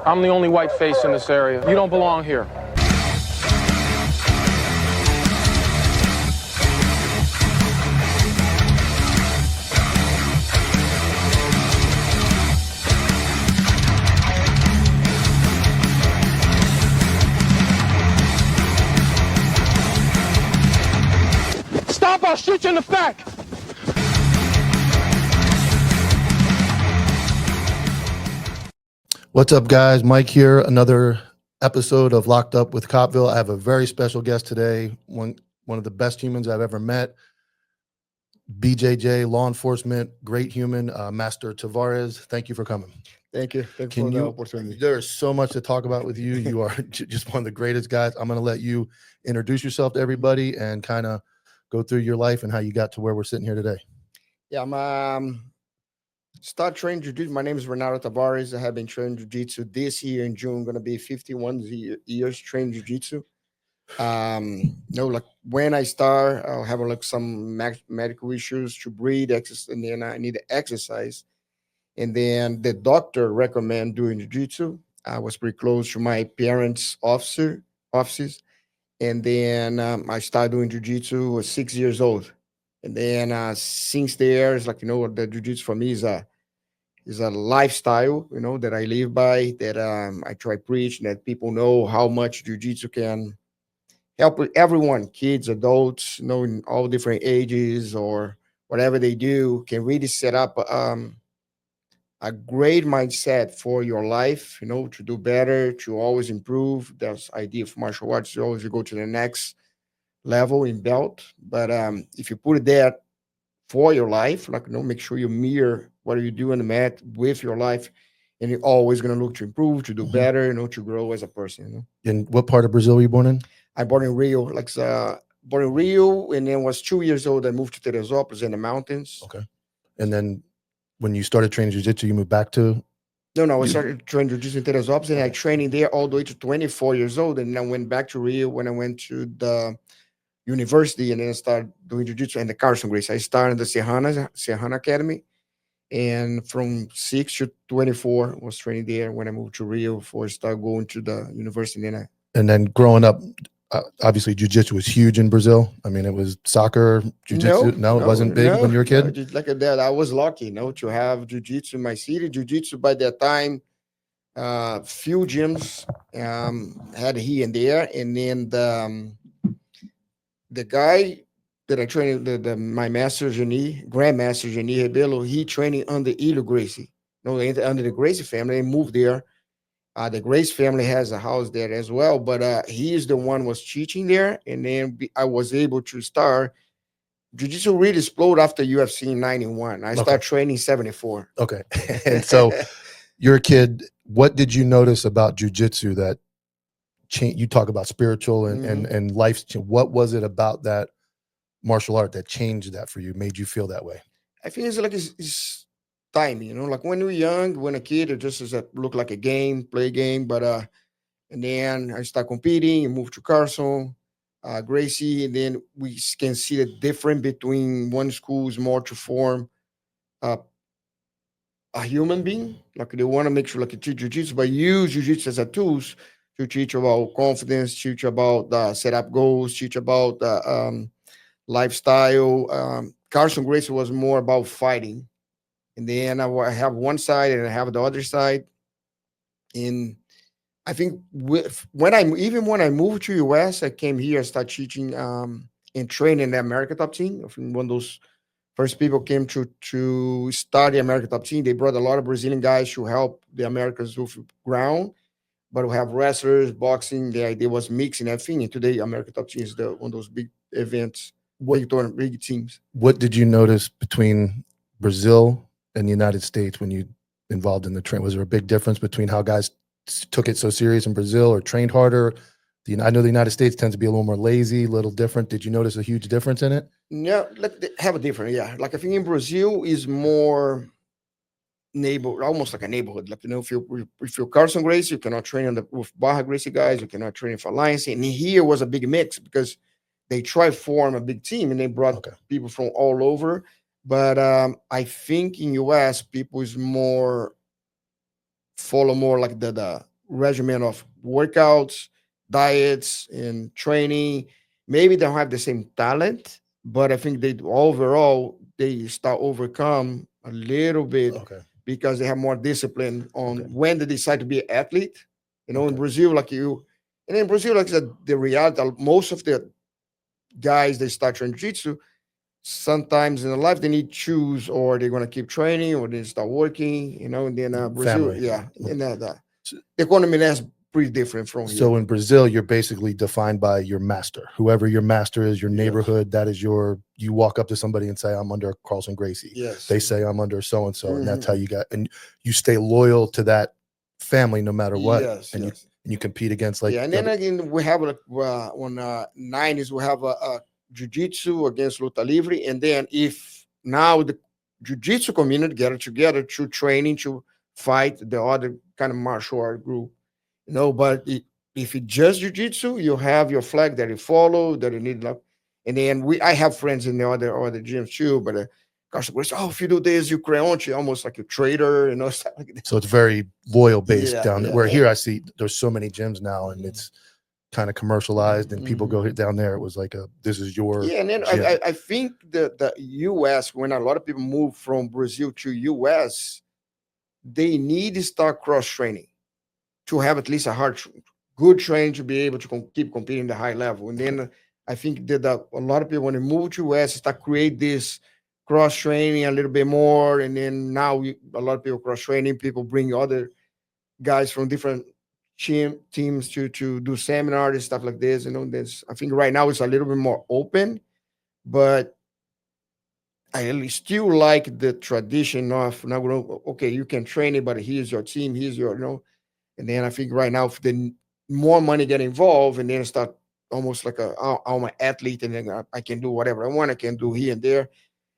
I'm the only white face in this area. You don't belong here. Stop, I'll shoot you in the back. What's up, guys? Mike here. Another episode of Locked Up with Copville. I have a very special guest today. One of the best humans I've ever met. BJJ, law enforcement, great human, Master Tavares. Thank you for coming. Thank you. Thank you for the opportunity. There's so much to talk about with you. You are just one of the greatest guys. I'm going to let you introduce yourself to everybody and kind of go through your life and how you got to where we're sitting here today. Yeah, I'm start training jiu-jitsu. My name is Renato Tavares. I have been training jiu-jitsu this year in June. Going to be 51 years training jiu-jitsu. Like when I start, I'll have like some medical issues to breathe, exercise, and then I need to exercise. And then the doctor recommend doing jiu-jitsu. I was pretty close to my parents' offices. And then I started doing jiu-jitsu at 6 years old. And then since there, it's like, the jiu-jitsu for me is a lifestyle, that I live by, that I try preach, that people know how much jiu-jitsu can help with everyone, kids, adults, in all different ages or whatever they do, can really set up a great mindset for your life, to do better, to always improve. That's idea of martial arts, to always go to the next level in belt. But if you put it there for your life, make sure you mirror what you do on the mat with your life, and you're always going to look to improve, to do better, to grow as a person. In what part of Brazil were you born in? I born in Rio, born in Rio, and then was 2 years old. I moved to Teresópolis in the mountains. Okay. And then when you started training jiu-jitsu, you moved back to? No, I started training jiu-jitsu in Teresópolis, and I trained there all the way to 24 years old. And then I went back to Rio when I went to the university, and then I started doing jiu-jitsu in the Carlson Gracie. I started the Serrana Academy, and from 6 to 24 was training there when I moved to Rio before I started going to the university. And then growing up, obviously jiu-jitsu was huge in Brazil. I mean, it was soccer, jiu-jitsu. No, it wasn't big when you were a kid? Just like that, I was lucky, to have jiu-jitsu in my city. Jiu-jitsu by that time, few gyms had here and there. And then the guy that I trained, my master, grandmaster, Geni Rebelo, he training under Ilho Gracie, under the Gracie family. They moved there. The Grace family has a house there as well, but he is the one was teaching there, and then I was able to start. Jiu-jitsu really exploded after UFC in 91. I started training 74. Okay. And so you're a kid. What did you notice about jiu-jitsu that changed? You talk about spiritual and life. What was it about that martial art that changed that for you, made you feel that way? I think it's like it's time, like when you're young, when a kid, it just look like a game, play a game. But and then I start competing and move to Carlson, Gracie, and then we can see the difference between one school is more to form a human being, like they want to make sure like you teach jiu-jitsu, but use jiu-jitsu as a tools to teach about confidence, teach about set up goals, teach about lifestyle. Carlson Gracie was more about fighting. And then I have one side and I have the other side. And I think when I moved to US, I came here, I started teaching and training the American top team. I think one of those first people came to start the American top team. They brought a lot of Brazilian guys to help the Americans with ground, but we have wrestlers, boxing. The idea was mixing everything. And today, American top team is one of those big events, big teams. What did you notice between Brazil and the United States when you involved in the train? Was there a big difference between how guys took it so serious in Brazil or trained harder? I know the United States tends to be a little more lazy, a little different. Did you notice a huge difference in it? No, they have a different, yeah. Like I think in Brazil is more almost like a neighborhood. Like, if you're Carlson Gracie, you cannot train with Barra Gracie guys, you cannot train for Alliance. And here was a big mix because they try to form a big team and they brought people from all over. But I think in US, people is follow more like the regimen of workouts, diets, and training. Maybe they don't have the same talent, but I think they overall they start overcome a little bit Okay. because they have more discipline on Okay. when they decide to be an athlete. In Okay. Brazil, and in Brazil, like I said, the reality, most of the guys they start training jiu-jitsu, sometimes in their life they need to choose, or they're going to keep training or they start working, and then Brazil, Family. yeah, and S- the economy that's pretty different from So here. in Brazil, you're basically defined by your master. Whoever your master is, your Yes. neighborhood, that is you walk up to somebody and say, I'm under Carlson Gracie. Yes. They say I'm under so-and-so. And that's Mhm. how and you stay loyal to that family no matter what. Yes, And yes. you compete against like Yeah, and the then other, again, we have on 90s, we have a jiu-jitsu against luta livre, and then if now the jiu-jitsu community get together to training to fight the other kind of martial art group, but if it's just jiu-jitsu, you have your flag that you follow, that you need, like, and then I have friends in the other gyms too, but Carson goes, oh, if you do this, you creonte, almost like a traitor, stuff like that. so it's very loyal based Yeah, down there. yeah. Where here I see there's so many gyms now and it's kind of commercialized and people Mhm. go hit down there. It was like this is your Yeah, and then gym. I think the US, when a lot of people move from Brazil to US, they need to start cross training to have at least good training to be able to keep competing at the high level. And then I think that a lot of people when they move to US start create this cross training a little bit more, and then now a lot of people cross training. People bring other guys from different teams to do seminars and stuff like this. There's I think right now it's a little bit more open, but I still like the tradition of now. Okay, you can train it, but here's your team, here's your And then I think right now, if the more money get involved, and then start almost like I'm an athlete, and then I can do whatever I want. I can do here and there.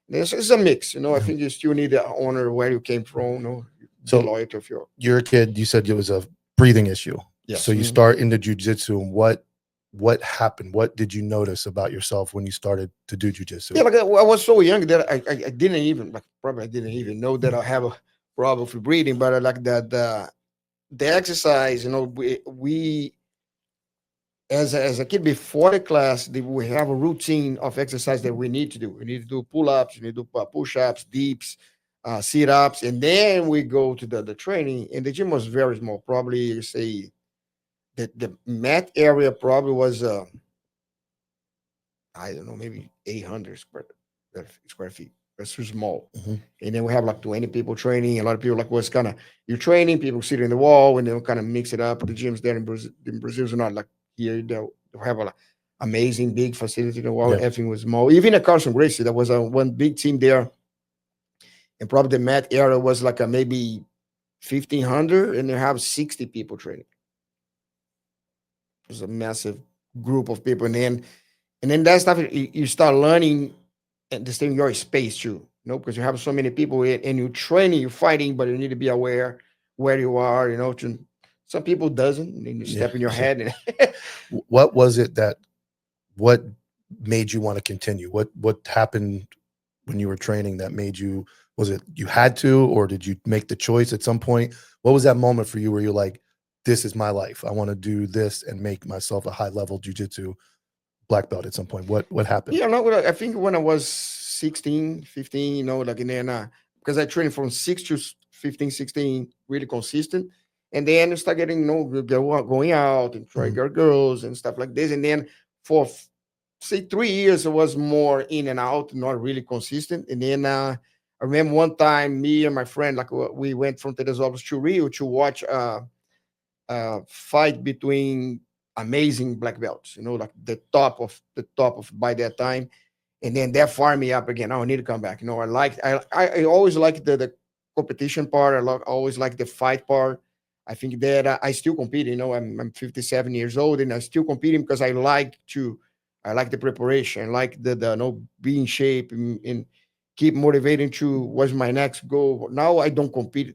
And it's a mix. I think you still need to honor where you came from. Be So loyal to your. you're a kid, you said it was a breathing issue. Yes. So you start into jujitsu, and what happened? What did you notice about yourself when you started to do jujitsu? Yeah, like I was so young that I didn't even probably I didn't even know that I have a problem with breathing, but I like that the exercise. We as a kid before the class, we have a routine of exercise that we need to do. We need to do pull-ups, we need to do push-ups, dips, sit-ups, and then we go to the training. And the gym was very small. Probably say that the mat area probably was I don't know, maybe 800 square feet. That's too small. Mhm. And then we have like 20 people training. A lot of people like was kind of you're training, people sitting in the wall, and they'll kind of mix it up. The gyms there in Brazil are not like here. They'll have a amazing big facility in the wall. Yeah. Everything was small. Even at Carlson Gracie, there was one big team there, and probably the mat area was like a maybe 1,500, and they have 60 people training. It was a massive group of people, and then that stuff you start learning and to stay in your space too. Because you have so many people and you're training, you're fighting, but you need to be aware where you are. Some people doesn't, and then you step in your head. And What was it what made you want to continue? What happened when you were training that made you? Was it you had to, or did you make the choice at some point? What was that moment for you where you're like, this is my life. I want to do this and make myself a high level jujitsu black belt at some point. What happened? yeah, no, I think when I was 16, 15, and then because I trained from 6 to 15, 16, really consistent. And then I start getting, going out and try girls and stuff like this. And then for say 3 years, it was more in and out, not really consistent. And then I remember one time, me and my friend, like we went from Teresópolis to Rio to watch fight between amazing black belts, like the top of by that time. And then that fired me up again. Oh, I need to come back. I always like the competition part. Always like the fight part. I think that I still compete. I'm 57 years old and I still competing because I like the preparation. I like the be in shape and keep motivating to what's my next goal. Now I don't compete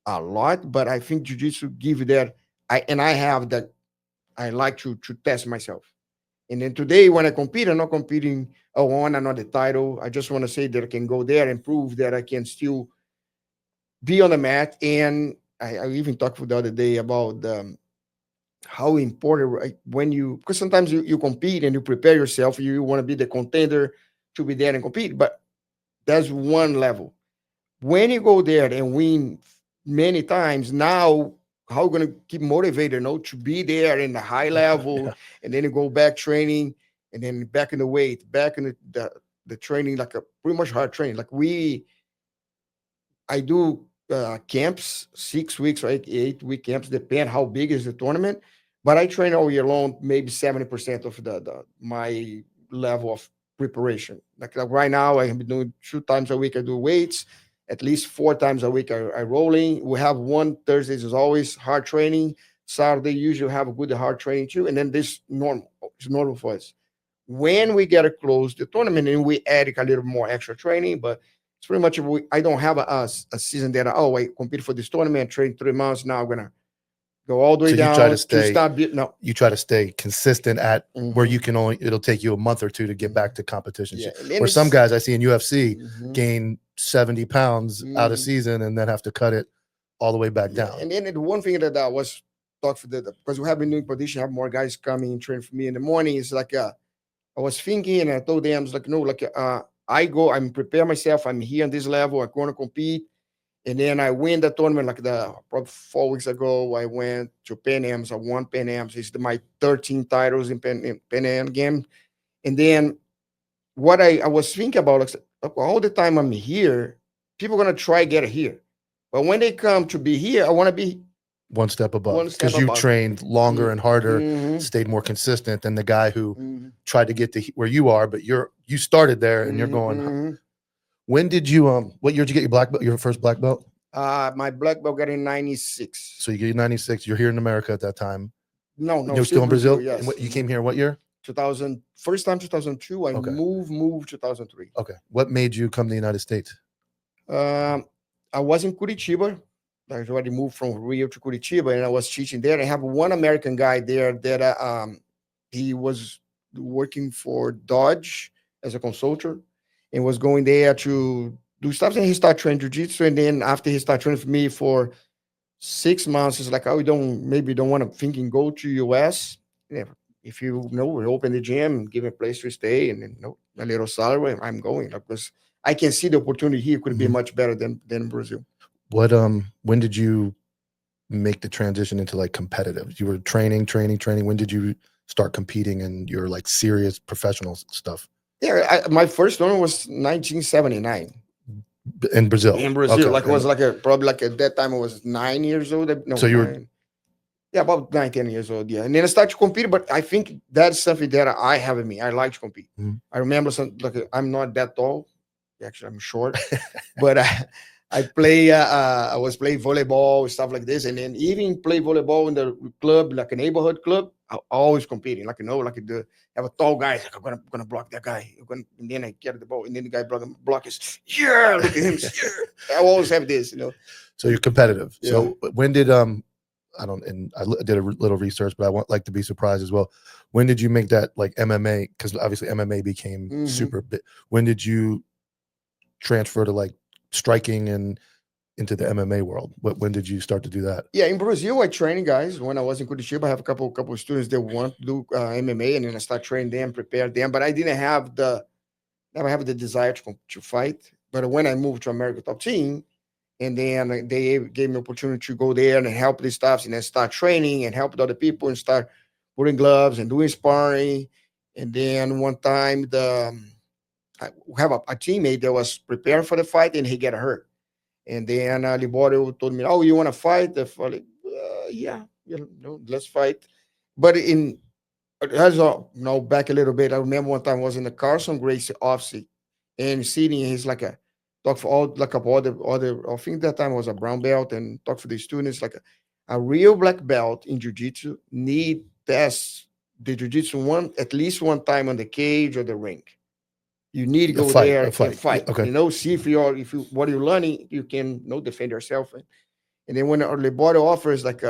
a lot, but I think jiu-jitsu give you that. I have that. I like to test myself. And then today, when I compete, I'm not competing. Oh, I want another title. I just want to say that I can go there and prove that I can still be on the mat. And I even talked for the other day about how important, right, when you, because sometimes you compete and you prepare yourself, you want to be the contender to be there and compete, but that's one level. When you go there and win many times, now how you gonna keep motivated, to be there in the high level, Yeah. and then you go back training, and then back in the weight, back in the training, like a pretty much hard training. Like I do camps, 6 weeks, right? 8-week camps, depend how big is the tournament. But I train all year long, maybe 70% of the my level of preparation. Like right now, I have been doing 2 times a week. I do weights, at least 4 times a week. I rolling. We have one Thursdays is always hard training. Saturday usually have a good hard training too, and then this normal. It's normal for us. When we get to close the tournament, and we add a little more extra training, but it's pretty much I don't have a season that I compete for this tournament, train 3 months. Now I'm gonna go all the way So you try to down to stay, start. No, you try to stay consistent at where Mhm. you can only, it'll take you a month or two to get back to competition. Yeah, shit. and then Where some it's guys I see in UFC Mhm. gain 70 pounds out of Mhm. season and then have to cut it all the way back Yeah, down. and then the one thing that I was talk for because we have been doing position, have more guys coming and train for me in the morning. It's like I was thinking, and I told them, I was like, no, like I'm prepare myself. I'm here on this level. I'm going to compete. And then I win the tournament like probably 4 weeks ago. I went to Pan Am's. I won Pan Am's. It's my 13 titles in Pan Am game. And then what I was thinking about, like, all the time I'm here, people are gonna try get here. But when they come to be here, I want to be One step above one step because you above. trained longer and harder, Mm-hmm. stayed more consistent than the guy who Mm-hmm. tried to get to where you are, but you started there and you're going. Mm-hmm. When did you what year did you get your black belt, your first black belt? My black belt got in 96. So you get your 96, you're here in America at that time. No, You're still still in Brazil. Brazil? And Yes. you came here what year? 2000, first time 2002. I Okay. moved 2003. Okay. What made you come to the United States? I was in Curitiba. I already moved from Rio to Curitiba, and I was teaching there. I have one American guy there that he was working for Dodge as a consultant, and was going there to do stuff. And he started training jiu-jitsu, and then after he started training for me for 6 months, it's like, oh, maybe don't want to think and go to US. Yeah, if we open the gym, give a place to stay, and then a little salary, I'm going, because I can see the opportunity here could be Mhm. much better than in Brazil. What when did you make the transition into like competitive? You were training. When did you start competing and your like serious professional stuff? Yeah, my first tournament was 1979 In Brazil. in Brazil. Okay. Like it was like probably like at that time I was 9 years old. No, So you were 9. Yeah, about 9, 10 years old. Yeah. And then I started to compete, but I think that's something that I have in me. I like to compete. Mhm. I remember I'm not that tall. Actually, I'm short, but I was playing volleyball, stuff like this. And then even play volleyball in the club, like a neighborhood club, I always competing. Like, have a tall guy, like, I'm gonna block that guy. And then I get the ball, and then the guy block is, yeah, look at him. Yeah. I always have this. So you're competitive. Yeah. So when did I don't, and did a little research, but I want like to be surprised as well. When did you make that like MMA? Because obviously MMA became Mhm. super big. When did you transfer to like striking and into the MMA world? When did you start to do that? Yeah, in Brazil, I train guys. When I was in Curitiba, I have a couple of students that want to do MMA, and then I start training them, prepare them. But I didn't have never have the desire to fight. But when I moved to America Top Team, and then they gave me opportunity to go there and help these stuff, and then start training and help other people and start putting gloves and doing sparring. And then one time I have a teammate that was preparing for the fight, and he got hurt. And then Liborio told me, "Oh, you want to fight?" I was like, "Yeah, let's fight." But back a little bit. I remember one time I was in the Carlson Gracie office, and sitting, he's like talk for all the other. I think that time I was a brown belt, and talk for the students like a real black belt in jiu-jitsu need test the jiu-jitsu at least one time on the cage or the ring. You need to A go fight, there a fight. and fight. Okay. See if what you're learning, you can defend yourself. And then when the body offers, like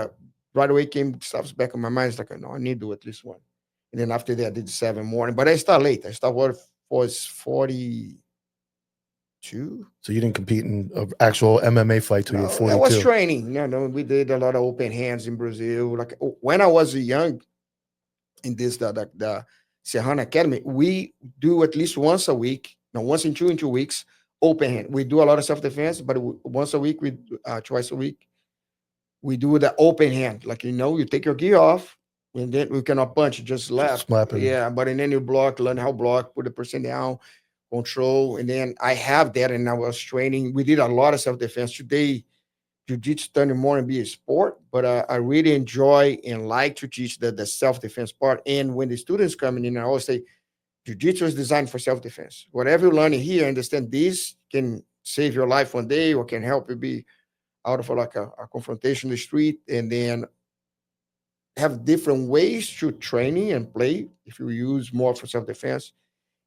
right away came stuff back in my mind. It's like, no, I need to do at least one. And then after that, I did 7 more. But I start late. I start what was 40, 2. So you didn't compete in an actual MMA fight till you were No, 42. I was training. No, we did a lot of open hands in Brazil. Like when I was young in this the Serrano Academy, we do at least once a week. No, once in 2 weeks, open hand. We do a lot of self defense, but once a week, we twice a week, we do the open hand. Like you take your gear off, and then we cannot punch, just slap. Slapping. Yeah, but and then you block, learn how to block, put the person down, control, and then I have that, and I was training. We did a lot of self defense today. Jiu-jitsu turning more and be a sport, but I really enjoy and like to teach the self-defense part. And when the students coming in, I always say, Jiu-jitsu is designed for self-defense. Whatever you learn here, understand this can save your life one day or can help you be out of like a confrontation in the street, and then have different ways to training and play if you use more for self-defense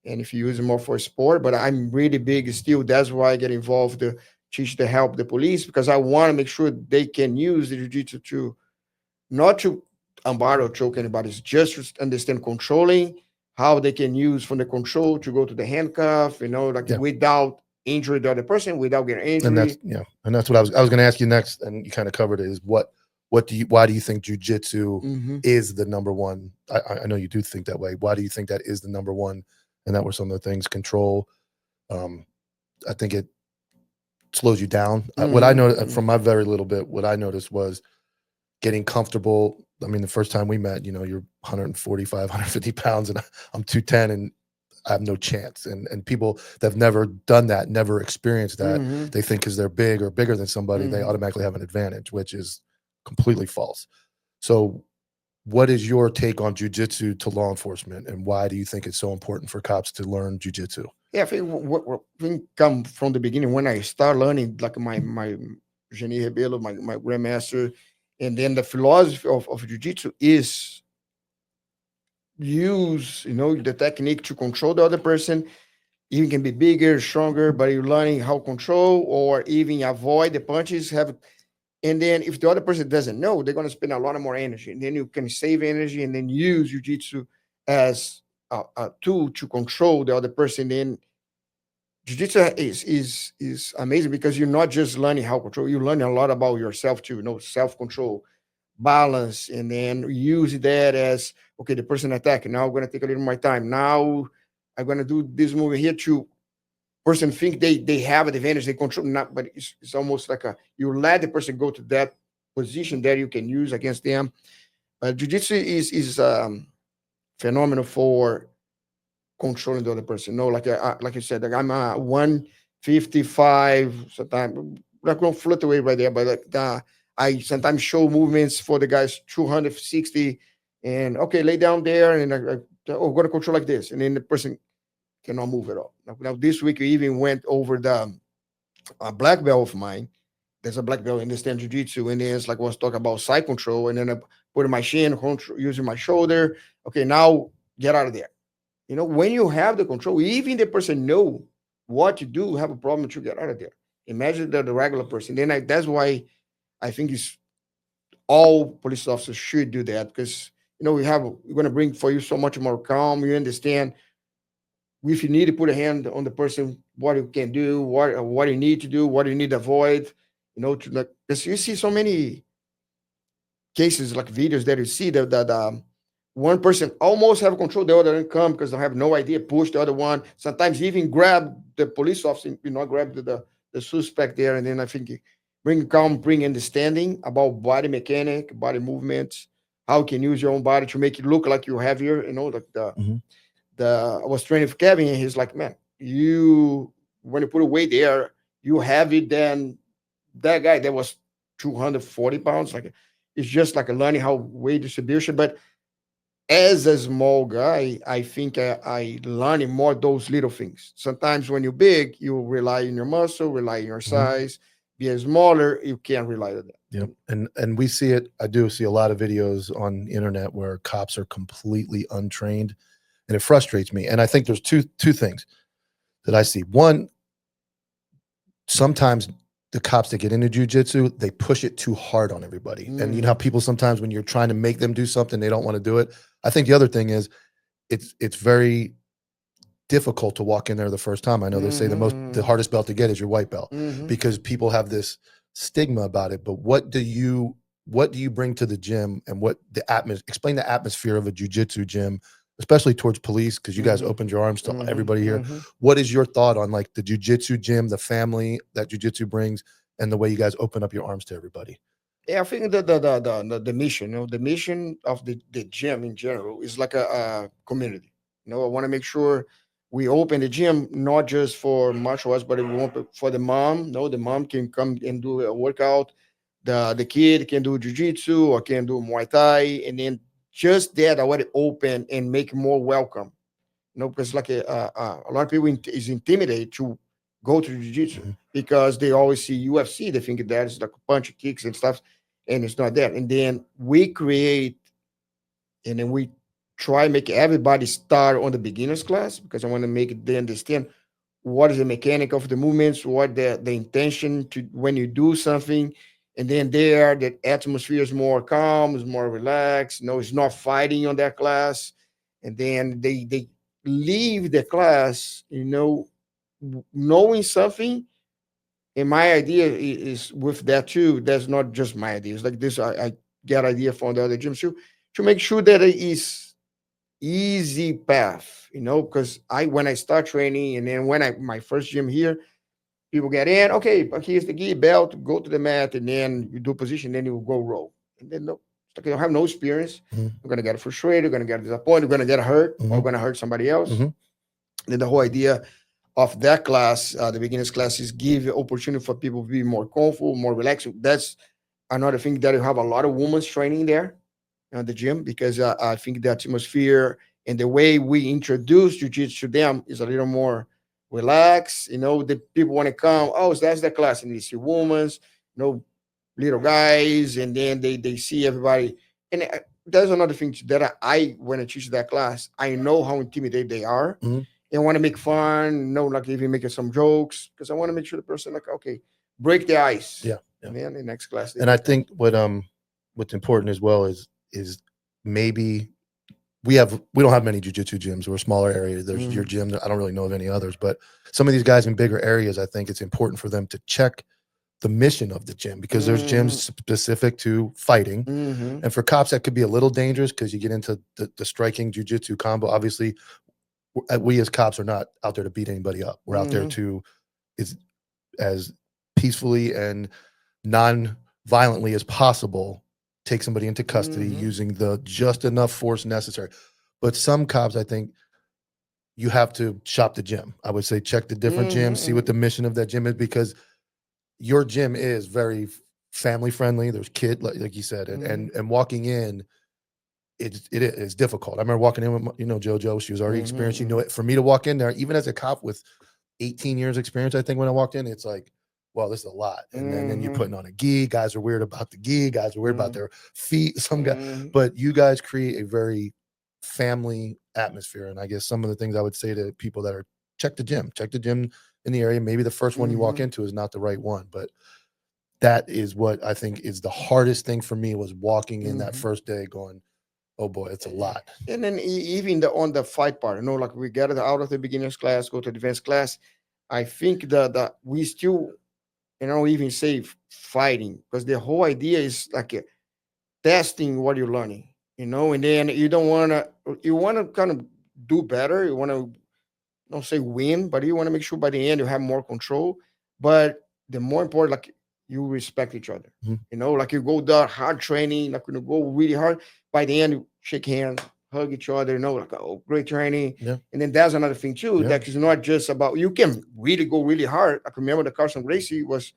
and if you use it more for sport. But I'm really big still. That's why I get involved to teach to help the police, because I want to make sure they can use the jiu-jitsu to not to unbar or choke anybody. It's just to understand controlling, how they can use from the control to go to the handcuff, like Yeah. without injury the other person, without getting And injury. that's what I was going to ask you next, and you kind of covered it. Is why do you think jiu-jitsu Mhm. is the number one? I know you do think that way. Why do you think that is the number one? And that were some of the things. Control. I think it slows you down. What I know from my very little bit, what I noticed was getting comfortable. I mean, the first time we met, you're 145, 150 pounds, and I'm 210, and I have no chance. And people that have never done that, never experienced that, Mhm. they think because they're big or bigger than somebody, they Mhm. automatically have an advantage, which is completely false. So what is your take on jiu-jitsu to law enforcement, and why do you think it's so important for cops to learn jiu-jitsu? Yeah, I think what thing come from the beginning when I start learning, like my Geni Rebelo, my grandmaster, and then the philosophy of jiu-jitsu is use the technique to control the other person. You can be bigger, stronger, but you're learning how to control or even avoid the punches. And then if the other person doesn't know, they're going to spend a lot of more energy, and then you can save energy and then use jiu-jitsu as a tool to control the other person. Then jiu-jitsu is amazing because you're not just learning how to control, you're learning a lot about yourself too, self-control, balance, and then use that as, okay, the person attacking. Now I'm gonna take a little more time. Now I'm gonna do this move here to person think they have an advantage, they control not, but it's almost like you let the person go to that position that you can use against them. Jiu-jitsu is phenomenal for controlling the other person. No, like I said, like I'm 155 sometimes. Like don't float away right there, but I sometimes show movements for the guys 260, and okay, lay down there, and we're gonna control like this, and then the person cannot move at all. Now this week we even went over the black belt of mine. There's a black belt in the stand jiu-jitsu, and then it's like I was talking about side control, and then I put my shin, using my shoulder. Okay, now get out of there. When you have the control, even the person know what to do, have a problem to get out of there. Imagine the regular person. Then that's why I think it's all police officers should do that, because we're going to bring for you so much more calm. You understand if you need to put a hand on the person, what you can do, what you need to do, what you need to avoid. To like, because you see so many cases like videos that you see that one person almost have control, the other didn't come because they have no idea, push the other one, sometimes even grab the police officer, grab the suspect there. And then I think bring calm, bring understanding about body mechanic, body movements, how you can use your own body to make it look like you're heavier. Like Mhm. I was training for Kevin, and he's like, man, when you put a weight there, you heavy than that guy that was 240 pounds. Like it's just like a learning how weight distribution. But as a small guy, I think I learning more those little things. Sometimes when you're big, you rely on your muscle, rely on your size. Be a smaller, you can't rely on that. Yep. And we see it. I do see a lot of videos on the internet where cops are completely untrained, and it frustrates me. And I think there's two things that I see. One, sometimes the cops that get into jiu-jitsu, they push it too hard on everybody. And you know how people sometimes when you're trying to make them do something, they don't want to do it. I think the other thing is it's very difficult to walk in there the first time. I know they say the hardest belt to get is your white belt because people have this stigma about it. But what do you bring to the gym, and explain the atmosphere of a jiu-jitsu gym, especially towards police, because you guys opened your arms to everybody here. What is your thought on like the jiu-jitsu gym, the family that jiu-jitsu brings, and the way you guys open up your arms to everybody? Yeah, I think the mission, the mission of the gym in general is like a community. I want to make sure we open the gym not just for martial arts, but we want for the mom. The mom can come and do a workout. The kid can do jujitsu or can do Muay Thai, and then just that I want to open and make more welcome. Because like a lot of people is intimidated to go to jiu-jitsu because they always see UFC. They think that is like a bunch of kicks and stuff, and it's not that. And then we create, and then we try make everybody start on the beginners class because I want to make they understand what is the mechanic of the movements, what the intention to when you do something, and then there the atmosphere is more calm, is more relaxed. It's not fighting on that class, and then they leave the class, knowing something. And my idea is with that too. That's not just my idea. It's like this. I get idea from the other gyms too, to make sure that it is easy path, because when I start training, and then when my first gym here, people get in, okay, but here's the gi belt, go to the mat, and then you do position, then you go roll. And then no, it's like you have no experience. You're gonna get frustrated, you're gonna get disappointed, you're gonna get hurt, or you're gonna hurt somebody else. Then the whole idea of that class, the beginners class, is give opportunity for people to be more comfortable, more relaxed. That's another thing that you have a lot of women's training there at the gym, because I think the atmosphere and the way we introduce jiu-jitsu to them is a little more relaxed. The people want to come, oh, so that's the class, and you see women's, little guys, and then they see everybody. And there's another thing that I when I teach that class, I know how intimidated they are, and want to make fun, like even making some jokes, because I want to make sure the person like, okay, break the ice. Yeah. And then the next class. And I think what's important as well is maybe we don't have many jiu-jitsu gyms. We're a smaller area. There's your gym. I don't really know of any others, but some of these guys in bigger areas, I think it's important for them to check the mission of the gym, because there's gyms specific to fighting. And for cops, that could be a little dangerous because you get into the striking jiu-jitsu combo. Obviously, we as cops are not out there to beat anybody up. We're out there to as peacefully and non-violently as possible take somebody into custody using the just enough force necessary. But some cops, I think you have to shop the gym. I would say check the different gyms, see what the mission of that gym is, because your gym is very family friendly. There's kid, like you said, and walking in, it is difficult. I remember walking in with JoJo. She was already experienced. For me to walk in there, even as a cop with 18 years experience, I think when I walked in, it's like, well, this is a lot. And then you're putting on a gi. Guys are weird about the gi. Guys are weird about their feet. Some guys, but you guys create a very family atmosphere. And I guess some of the things I would say to people that are check the gym in the area. Maybe the first one you walk into is not the right one, but that is what I think is the hardest thing for me, was walking in that first day going, oh boy, it's a lot. And then even on the fight part, like we get it out of the beginners class, go to the advanced class. I think that we still, even say fighting, because the whole idea is like testing what you're learning, and then you want to kind of do better. You want to, don't say win, but you want to make sure by the end you have more control. But the more important, like you respect each other, like you go there hard training, like you go really hard. By the end, you shake hands, hug each other, like, oh, great training. Yeah. And then that's another thing too, that is not just about, you can really go really hard. I can remember the Carlson Gracie was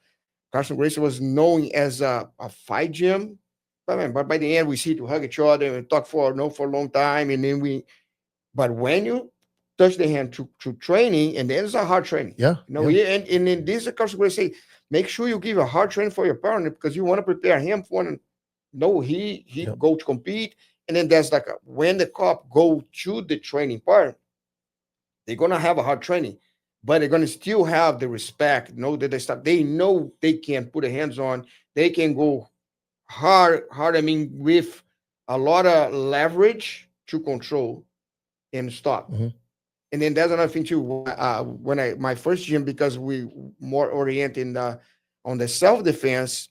known as a fight gym. But by the end, we see to hug each other and talk for a long time. And then but when you touch the hand to training, and then it's a hard training. Yeah. And in this, of course, we say, make sure you give a hard training for your partner, because you want to prepare him for he go to compete. And then there's like when the cop go to the training part, they're gonna have a hard training, but they're gonna still have the respect. That they know they can put their hands on, they can go hard. I mean, with a lot of leverage to control and stop. And then there's another thing too. When my first gym, because we more oriented in on the self defense,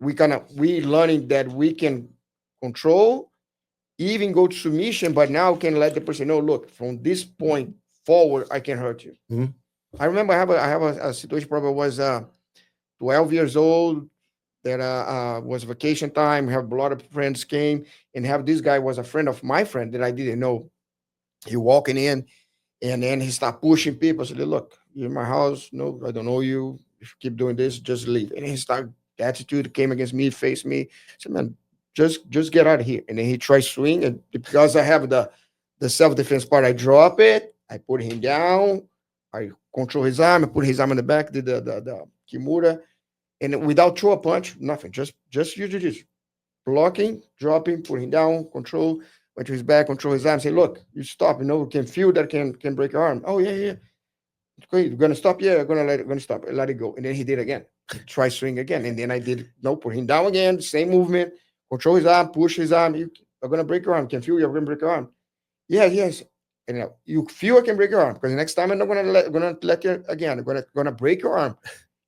we learning that we can control, even go to submission, but now can let the person know, look, from this point forward, I can hurt you. Mhm. I remember I have a situation. Probably was 12 years old. That was vacation time. Have a lot of friends came, and have this guy was a friend of my friend that I didn't know. He walking in, and then he start pushing people. I said, look, you're in my house. No, I don't know you. If you keep doing this, just leave. And he started, the attitude came against me, faced me. I said, man, just get out of here. And then he tried swing. And because I have the self-defense part, I drop it. I put him down. I control his arm. I put his arm in the back, did the Kimura. And without throw a punch, nothing. Just use jiu-jitsu. Blocking, dropping, putting down, control, went to his back, control his arm, say, look, you stop, we can feel that can break your arm. Oh, yeah. Okay, you're gonna stop, yeah, gonna stop, let it go. And then he did again. Try swing again. And then I did no, put him down again, same movement, control his arm, push his arm. You are gonna break your arm, can feel you're gonna break your arm. Yeah, yes. And you feel I can break your arm because the next time I'm not gonna let you again. I'm gonna break your arm.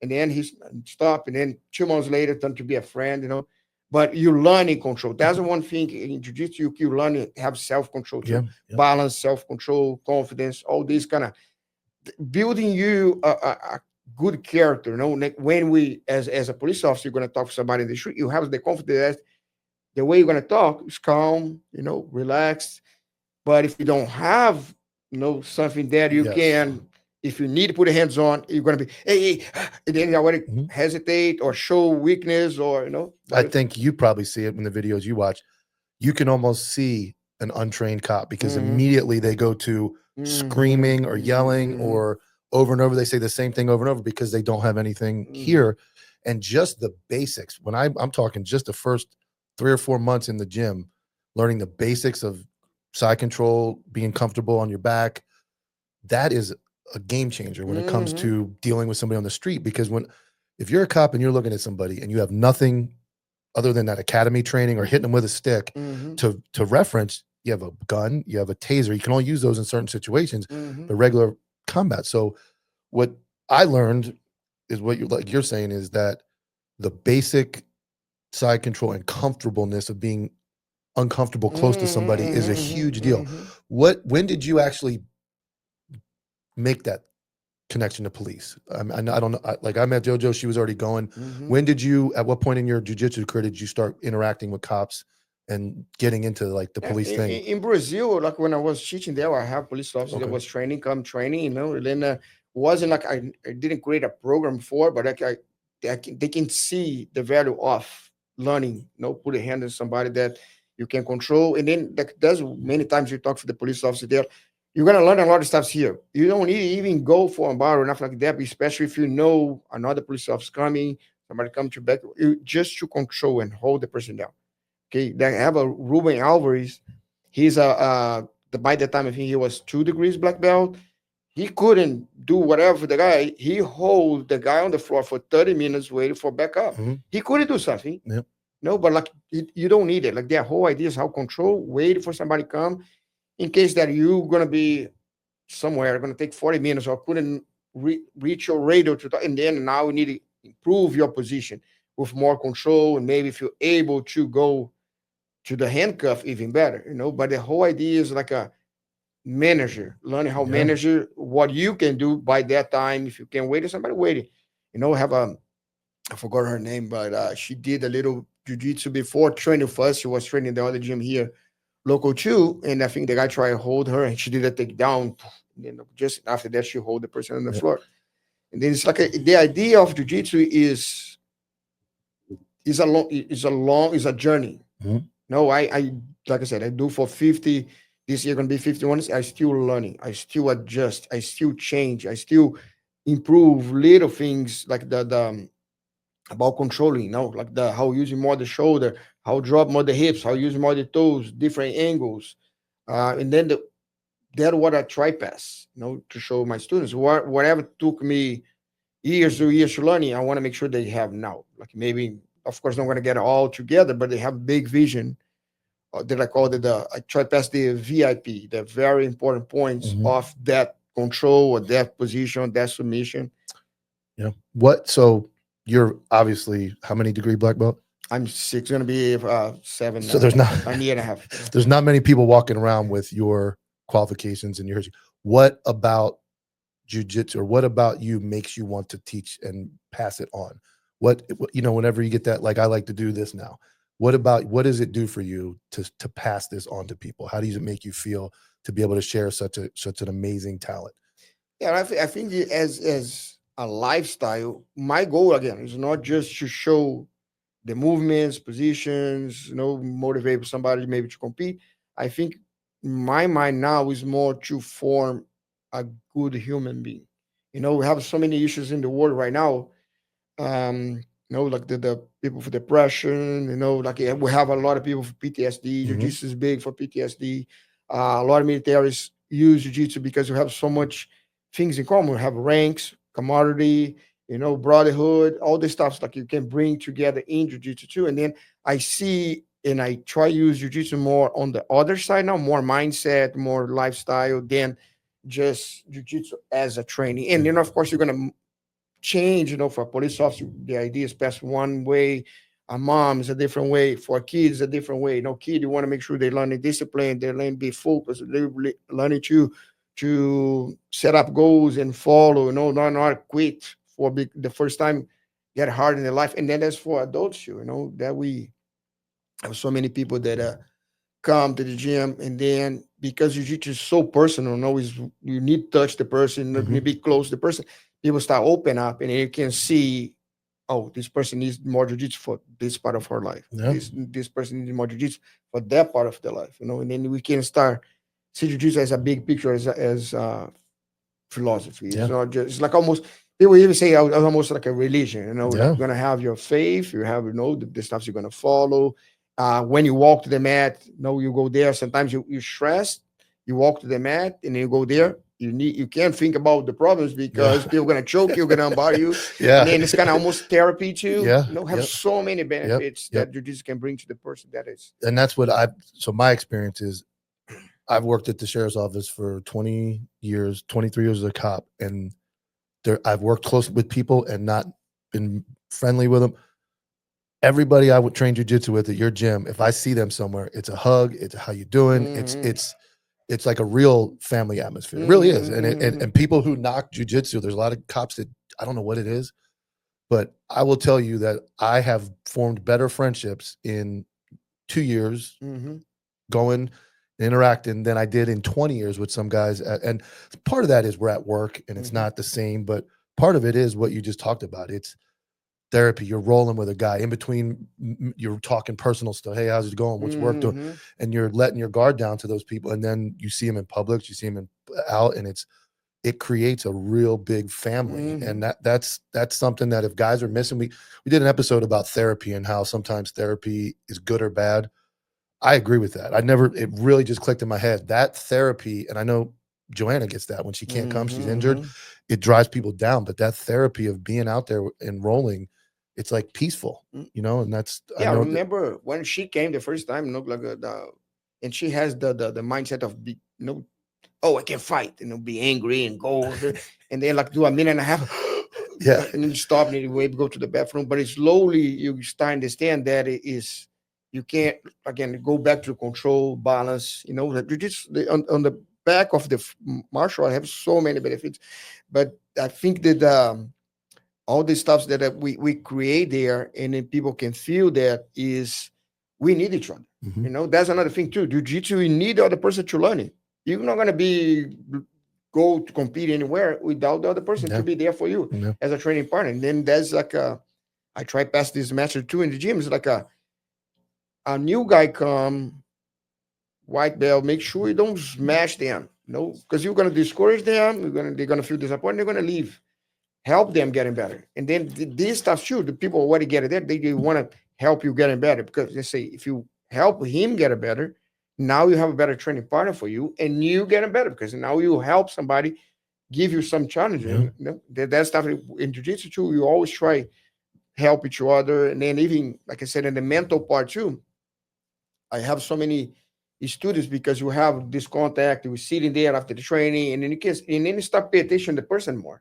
And then he stopped, and then 2 months later, turned to be a friend. But you learn in control. That's the one thing in jiu-jitsu you learn to have self-control too. Yeah. Balance, self-control, confidence, all these kind of building you a good character. Like when we as a police officer, you're gonna talk to somebody in the street, you have the confidence that the way you're gonna talk is calm, relaxed. But if you don't have something there, you Yes. can. If you need to put your hands on, you're gonna be hey, and then you already Mhm. hesitate or show weakness or I think you probably see it in the videos you watch. You can almost see an untrained cop because Mhm. immediately they go to screaming or yelling Mhm. or over and over. They say the same thing over and over because they don't have anything Mhm. here. And just the basics. When I'm talking just the first 3 or 4 months in the gym, learning the basics of side control, being comfortable on your back, that is a game changer when it comes Mhm. to dealing with somebody on the street. Because if you're a cop and you're looking at somebody and you have nothing other than that academy training or hitting them with a stick Mhm. to reference, you have a gun, you have a taser. You can only use those in certain situations, Mhm. but regular combat. So what I learned is what you're saying is that the basic side control and comfortableness of being uncomfortable close to somebody is a huge deal. Mhm. When did you actually make that connection to police? I don't know. Like I met JoJo, she was already going. Mhm. When did you? At what point in your jujitsu career did you start interacting with cops and getting into like the Yeah, police thing? in Brazil, like when I was teaching there, I have police officers that Okay. was training, and then wasn't like I didn't create a program for, but they can see the value of learning, put a hand on somebody that you can control. And then there's many times you talk to the police officer there, you're gonna learn a lot of stuff here. You don't need to even go for a bar or nothing like that, but especially if you know another police officer coming, somebody come to back, just to control and hold the person down. Okay, they have a Ruben Alvarez. He's by the time I think he was 2 degrees black belt. He couldn't do whatever the guy. He hold the guy on the floor for 30 minutes waiting for backup. Mhm. He couldn't do something. Yep. No, but like you don't need it. Like their whole idea is how control, waiting for somebody come in case that you're gonna be somewhere, gonna take 40 minutes or couldn't reach your radio to and then now you need to improve your position with more control and maybe if you're able to go to the handcuff even better. But the whole idea is like a manager, learning how Yeah. manager what you can do by that time. If you can wait, somebody waiting. Have I forgot her name, but she did a little jujitsu before training first. She was training the other gym here, local too, and I think the guy tried to hold her, and she did a takedown. Then just after that, she hold the person on the Yeah. floor. And then it's like the idea of jujitsu is a journey. Mhm. No, I like I said, I do for 50. This year gonna be 51. I still learning. I still adjust. I still change. I still improve little things like the about controlling. Like the how using more the shoulder, how drop more the hips, how using more the toes, different angles, and then that what I try pass. To show my students whatever took me years to learning. I want to make sure they have now. Like maybe, of course, not going to get it all together, but they have big vision that I call it I try to pass the VIP, the very important points Mhm. of that control or that position, that submission. Yeah. So you're obviously how many degree black belt? I'm 6, going to be 7. So there's not a year and a half. there's not many people walking around with your qualifications and your history. What about jujitsu, or what about you makes you want to teach and pass it on? Whenever you get that, like, I like to do this now. What does it do for you to pass this on to people? How does it make you feel to be able to share such an amazing talent? Yeah, I think as a lifestyle, my goal again is not just to show the movements, positions, motivate somebody maybe to compete. I think my mind now is more to form a good human being. We have so many issues in the world right now. Like the people for depression, like we have a lot of people for PTSD. Mhm. Jiu-Jitsu is big for PTSD. A lot of militaries use Jiu-Jitsu because we have so much things in common. We have ranks, commodity, brotherhood, all this stuff like you can bring together in Jiu-Jitsu too. And then I see and I try to use Jiu-Jitsu more on the other side now, more mindset, more lifestyle than just Jiu-Jitsu as a training. And then of course you're gonna change, for a police officer, the idea is passed one way. A mom is a different way. For kids, a different way. Kid, you want to make sure they learn discipline, they learn be focused, they learning to set up goals and follow, not quit for the first time, get hard in their life. And then as for adults, that we have so many people that come to the gym, and then because jiu-jitsu is so personal, is you need to touch the person, you need to be close to the person, people start open up, and you can see, oh, this person needs more jiu-jitsu for this part of her life. Yeah. This person needs more jiu-jitsu for that part of their life, and then we can start see jiu-jitsu as a big picture, as philosophy. It's not just, it's like almost, people even say almost like a religion, like you're gonna have your faith, you have the stuff you're gonna follow. When you walk to the mat, you go there. Sometimes you stress, you walk to the mat and you go there. You can't think about the problems because people are gonna choke you, gonna unbar you. And then it's kind of almost therapy too. Have so many benefits that jiu-jitsu can bring to the person. And that's what so my experience is, I've worked at the sheriff's office for 20 years, 23 years as a cop, and I've worked close with people and not been friendly with them. Everybody I would train jiu-jitsu with at your gym, if I see them somewhere, it's a hug, it's a how you doing. It's like a real family atmosphere. It really is. And people who knock jiu-jitsu, there's a lot of cops that I don't know what it is, but I will tell you that I have formed better friendships in 2 years going interacting than I did in 20 years with some guys. And part of that is we're at work and it's not the same, but part of it is what you just talked about. It's therapy. You're rolling with a guy in between. You're talking personal stuff. Hey, how's it going? What's work doing? And you're letting your guard down to those people. And then you see them in public, you see them out, and it creates a real big family. And that's something that if guys are missing, we did an episode about therapy and how sometimes therapy is good or bad. I agree with that. It really just clicked in my head. That therapy, and I know Joanna gets that when she can't come, she's injured. It drives people down. But that therapy of being out there and rolling, it's like peaceful, and that's, I remember when she came the first time, and she has the mindset of I can fight, be angry and go, and then like do a minute and a half, and then you stop and you go to the bathroom. But slowly you start to understand that it is, you can't again go back to control, balance. That you just on the back of the martial art have so many benefits, but I think that all the stuff that we create there, and then people can feel that is we need each other. That's another thing too. Jiu-jitsu, you need the other person to learn it. You're not going to go to compete anywhere without the other person to be there for you as a training partner. And then there's like I try pass this message too in the gym. It's like a new guy come, white belt, make sure you don't smash them, because you're going to discourage them. They're going to feel disappointed. They're going to leave. Help them getting better. And then this stuff too, the people already get it there, they want to help you getting better, because they say if you help him get better, now you have a better training partner for you, and you getting better because now you help somebody, give you some challenges. That stuff in jiu-jitsu too, you always try help each other. And then even like I said, in the mental part too, I have so many students because you have this contact, you sitting there after the training, and then you start paying attention to the person more.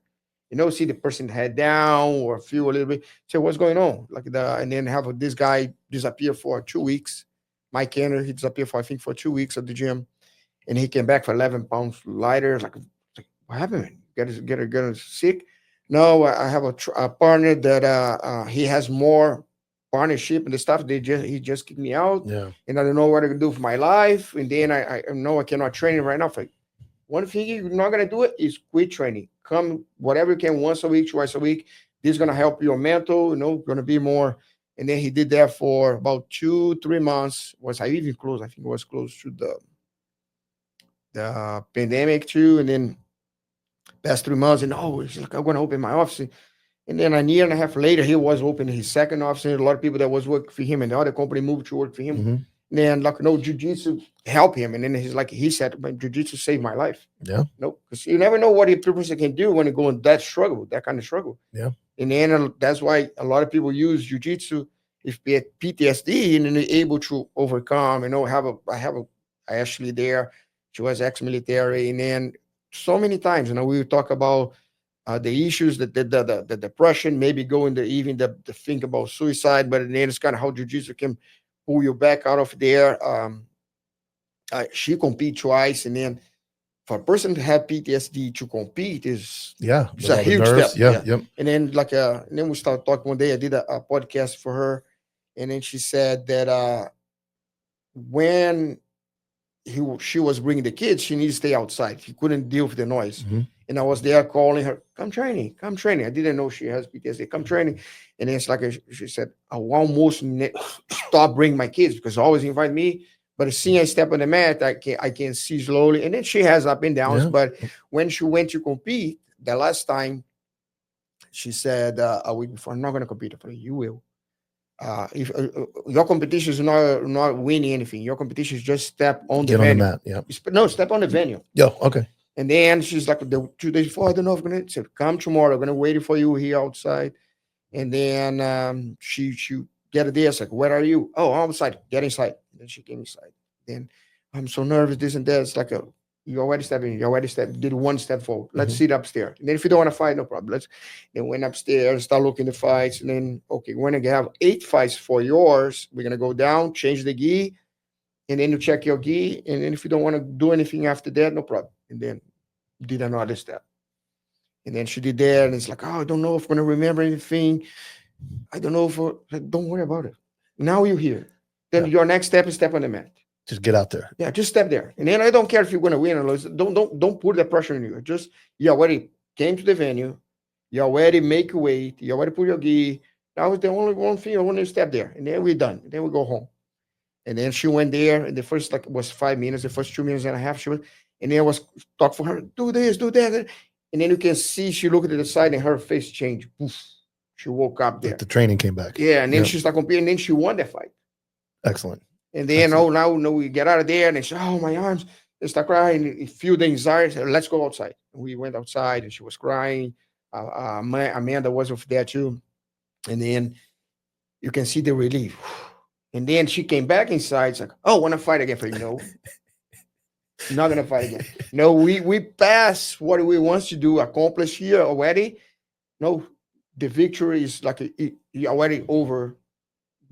See the person head down or feel a little bit. Say, what's going on? And then have this guy disappear for 2 weeks. Mike Kenner, he disappeared for I think for 2 weeks at the gym, and he came back for 11 pounds lighter. Like what happened? Man? Get sick? No, I have a partner that he has more partnership and the stuff. He just kicked me out, Yeah. and I don't know what I can do for my life. And then I know I cannot train right now. Like, one thing you're not gonna do it is quit training. Come whatever you can, once a week, twice a week. This is gonna help your mental. Gonna be more. And then he did that for about 2-3 months. Was I even close? I think it was close to the pandemic too. And then past 3 months, and he's like, I'm gonna open my office. And then a year and a half later, he was opening his second office. And a lot of people that was working for him and the other company moved to work for him. Mm-hmm. And then like jiu-jitsu help him. And then he said, "My jiu-jitsu saved my life." Yeah. Because you never know what a person can do when you go in that kind of struggle. Yeah. And then that's why a lot of people use jiu-jitsu if they had PTSD and then they're able to overcome. I actually there. She was ex-military, and then so many times, we will talk about the issues, the depression, maybe go into even the think about suicide, but then it's kind of how jiu-jitsu can pull you back out of there. She compete twice, and then for a person to have PTSD to compete is it's a huge step. Yeah. Yep. And then and then we started talking one day. I did a podcast for her, and then she said that when she was bringing the kids, she needed to stay outside. She couldn't deal with the noise. Mm-hmm. And I was there calling her, come training. I didn't know she has PTSD. Come training. And then it's like she said, I almost stop bringing my kids because I always invite me. But as soon as I step on the mat, I can see slowly. And then she has up and downs. Yeah. But when she went to compete, the last time, she said a week before, I'm not going to compete. I said, you will. If your competition is not winning anything, your competition is just step on the venue. On the mat, yeah. No, step on the venue. Yeah, okay. And then she's like, the 2 days before, I don't know if I'm gonna say, come tomorrow. I'm gonna wait for you here outside. And then she get there. It's like, where are you? Oh, I'm outside. Get inside. And then she came inside. Then I'm so nervous. This and that. It's like you already stepped in. You already did one step forward. Let's sit upstairs. And then if you don't want to fight, no problem. Then went upstairs, start looking at the fights. And then, okay, we're going to have 8 fights for yours. We're going to go down, change the gi. And then you check your gi. And then if you don't want to do anything after that, no problem. And then did another step. And then she did that. And it's like, I don't know if I'm going to remember anything. I don't know don't worry about it. Now you're here. Then your next step is step on the mat. Just get out there. Yeah, just step there. And then I don't care if you're going to win or lose. Don't put the pressure on you. You already came to the venue. You already make your weight. You already put your gi. That was the only one thing I want to step there. And then we're done. And then we go home. And then she went there. And the first was 5 minutes. The first 2 minutes and a half, and then I was talk for her. Do this, do that. And then you can see she looked at the side and her face changed. Poof. She woke up there. Like the training came back. Yeah, and then she started competing. And then she won the fight. Excellent. And then, now we get out of there, and they say, my arms. They start crying. You feel the anxiety. Said, let's go outside. And we went outside, and she was crying. Amanda was over there too. And then you can see the relief. And then she came back inside. It's like, I want to fight again for you. No, not going to fight again. No, we passed what we want to do, accomplish here already. No, the victory is like already over.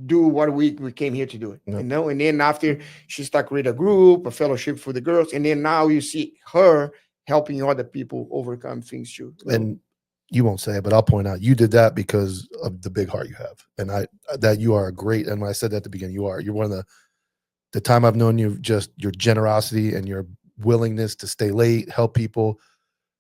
Do what we came here to do it, And then after she started create a group, a fellowship for the girls, and then now you see her helping other people overcome things too. And you won't say it, but I'll point out you did that because of the big heart you have, and that you are a great. And when I said that at the beginning, you're one of the time I've known you, just your generosity and your willingness to stay late, help people.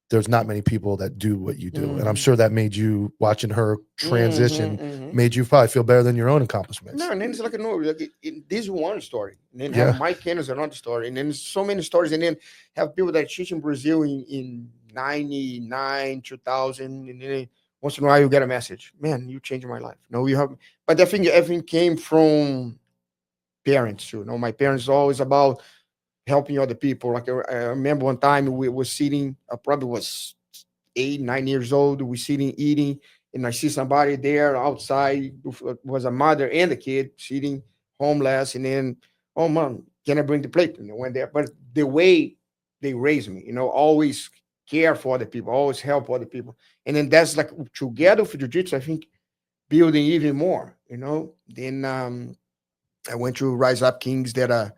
There's not many people that do what you do. And I'm sure that made you, watching her transition, made you probably feel better than your own accomplishments. No, and then it's like, this is one story. And then have Mike Kenner's another story. And then so many stories. And then have people that teach in Brazil in 99, 2000. And then once in a while you get a message. Man, you changed my life. No, you have. But I think everything came from parents too. My parents always about helping other people. Like I remember one time we were sitting, I probably was 8, 9 years old. We sitting eating, and I see somebody there outside. It was a mother and a kid sitting homeless, and then oh man, can I bring the plate? When they're, but the way they raise me, always care for other people, always help other people. And then that's like together for jiu-jitsu, I think building even more, Then I went to Rise Up Kings, that a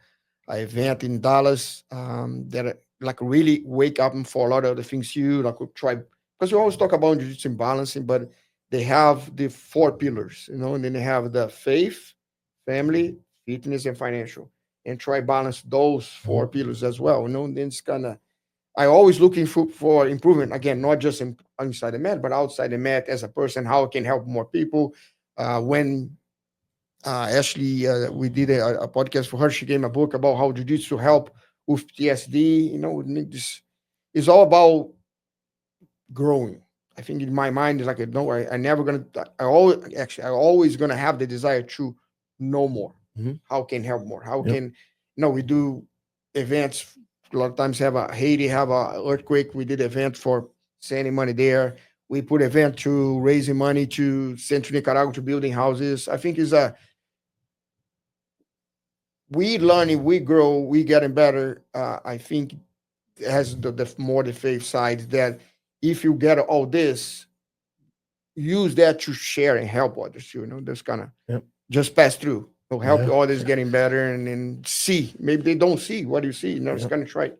event in Dallas, that like really wake up and for a lot of the things you like try, because we always talk about jiu-jitsu and balancing, but they have the four pillars, and then they have the faith, family, fitness, and financial, and try balance those four pillars as well. Then it's kind of, I always looking for improvement again, not just inside the mat, but outside the mat as a person, how I can help more people. When Ashley, we did a podcast for her. She gave me a book about how jiu-jitsu help with PTSD. This is all about growing. I think in my mind is like, no, I never gonna. I always gonna have the desire to know more. How can help more? How can, we do events. A lot of times have a Haiti have a earthquake. We did event for sending money there. We put event to raising money to send to Nicaragua to building houses. I think is a, we learning, we grow, we getting better. I think it has the more the faith side, that if you get all this, use that to share and help others. That's kind of just pass through. Help others getting better, and then see. Maybe they don't see what you see. It's gonna try